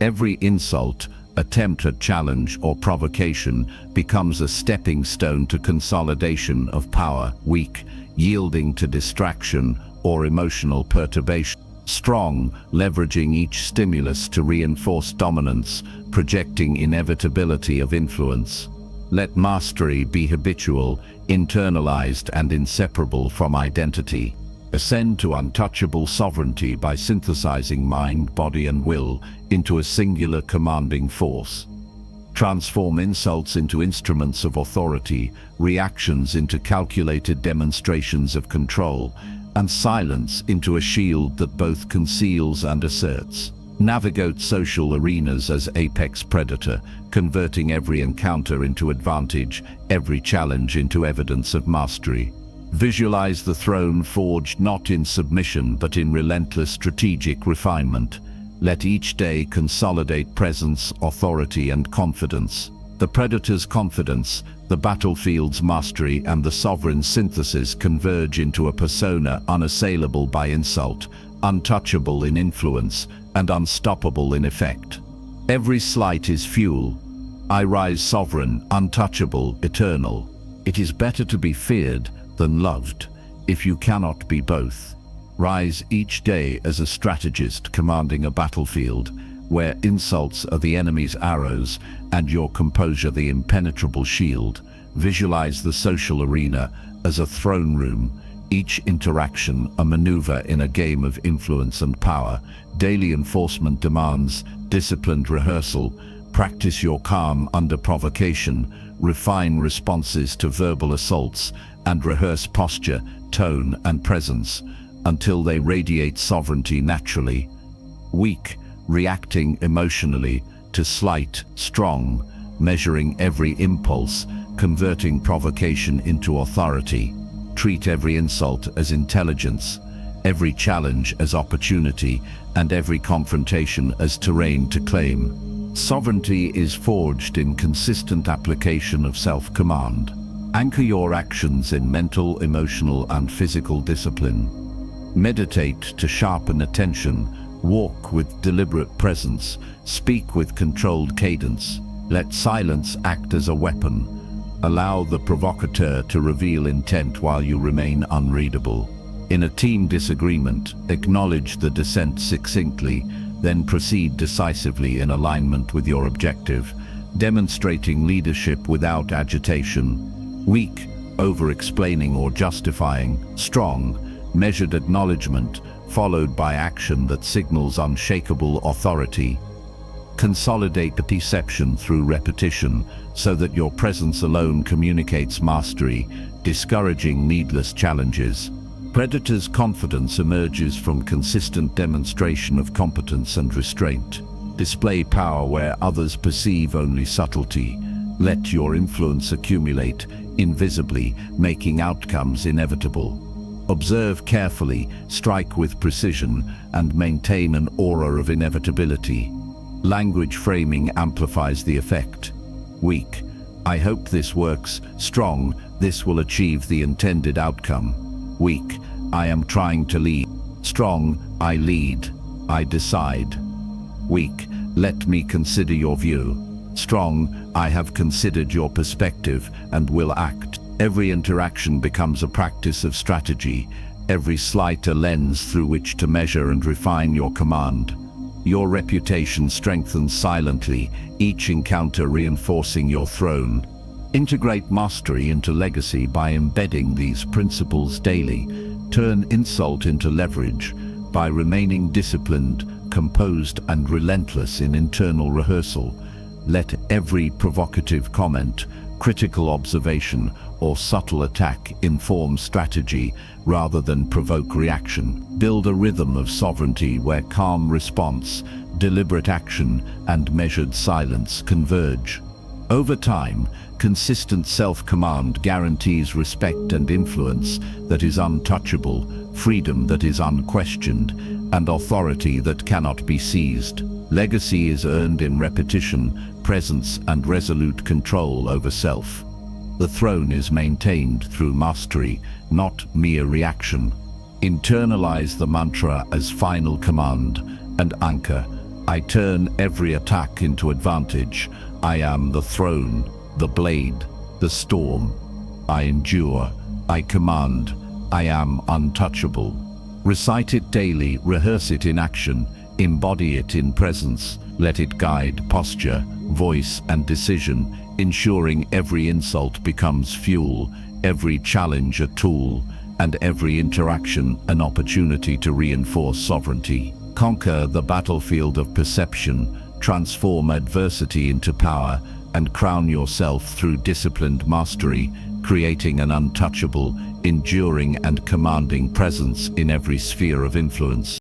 Every insult, attempt at challenge, or provocation becomes a stepping stone to consolidation of power. Weak, yielding to distraction or emotional perturbation. Strong, leveraging each stimulus to reinforce dominance, projecting inevitability of influence. Let mastery be habitual, internalized, and inseparable from identity. Ascend to untouchable sovereignty by synthesizing mind, body, and will into a singular commanding force. Transform insults into instruments of authority, reactions into calculated demonstrations of control, and silence into a shield that both conceals and asserts. Navigate social arenas as apex predator, converting every encounter into advantage, every challenge into evidence of mastery. Visualize the throne forged not in submission but in relentless strategic refinement. Let each day consolidate presence, authority, and confidence. The predator's confidence, the battlefield's mastery, and the sovereign's synthesis converge into a persona unassailable by insult, untouchable in influence, and unstoppable in effect. Every slight is fuel. I rise sovereign, untouchable, eternal. It is better to be feared than loved, if you cannot be both. Rise each day as a strategist commanding a battlefield, where insults are the enemy's arrows and your composure the impenetrable shield. Visualize the social arena as a throne room, each interaction a maneuver in a game of influence and power. Daily enforcement demands disciplined rehearsal. Practice your calm under provocation, refine responses to verbal assaults, and rehearse posture, tone, and presence until they radiate sovereignty naturally. Weak, reacting emotionally, to slight, strong, measuring every impulse, converting provocation into authority. Treat every insult as intelligence, every challenge as opportunity, and every confrontation as terrain to claim. Sovereignty is forged in consistent application of self-command. Anchor your actions in mental, emotional, and physical discipline. Meditate to sharpen attention, walk with deliberate presence, speak with controlled cadence. Let silence act as a weapon. Allow the provocateur to reveal intent while you remain unreadable. In a team disagreement, acknowledge the dissent succinctly, then proceed decisively in alignment with your objective, demonstrating leadership without agitation. Weak, over-explaining or justifying. Strong, measured acknowledgement, followed by action that signals unshakable authority. Consolidate the perception through repetition so that your presence alone communicates mastery, discouraging needless challenges. Predator's confidence emerges from consistent demonstration of competence and restraint. Display power where others perceive only subtlety. Let your influence accumulate, invisibly, making outcomes inevitable. Observe carefully, strike with precision, and maintain an aura of inevitability. Language framing amplifies the effect. Weak, I hope this works. Strong, this will achieve the intended outcome. Weak, I am trying to lead. Strong, I lead. I decide. Weak, let me consider your view. Strong, I have considered your perspective and will act. Every interaction becomes a practice of strategy, every slight a lens through which to measure and refine your command. Your reputation strengthens silently, each encounter reinforcing your throne. Integrate mastery into legacy by embedding these principles daily. Turn insult into leverage by remaining disciplined, composed, and relentless in internal rehearsal. Let every provocative comment, critical observation, or subtle attack inform strategy rather than provoke reaction. Build a rhythm of sovereignty where calm response, deliberate action, and measured silence converge. Over time, consistent self-command guarantees respect and influence that is untouchable, freedom that is unquestioned, and authority that cannot be seized. Legacy is earned in repetition, presence, and resolute control over self. The throne is maintained through mastery, not mere reaction. Internalize the mantra as final command and anchor. I turn every attack into advantage. I am the throne, the blade, the storm. I endure. I command. I am untouchable. Recite it daily, rehearse it in action, embody it in presence. Let it guide posture, voice, and decision, ensuring every insult becomes fuel, every challenge a tool, and every interaction an opportunity to reinforce sovereignty. Conquer the battlefield of perception, transform adversity into power, and crown yourself through disciplined mastery, creating an untouchable, enduring, and commanding presence in every sphere of influence.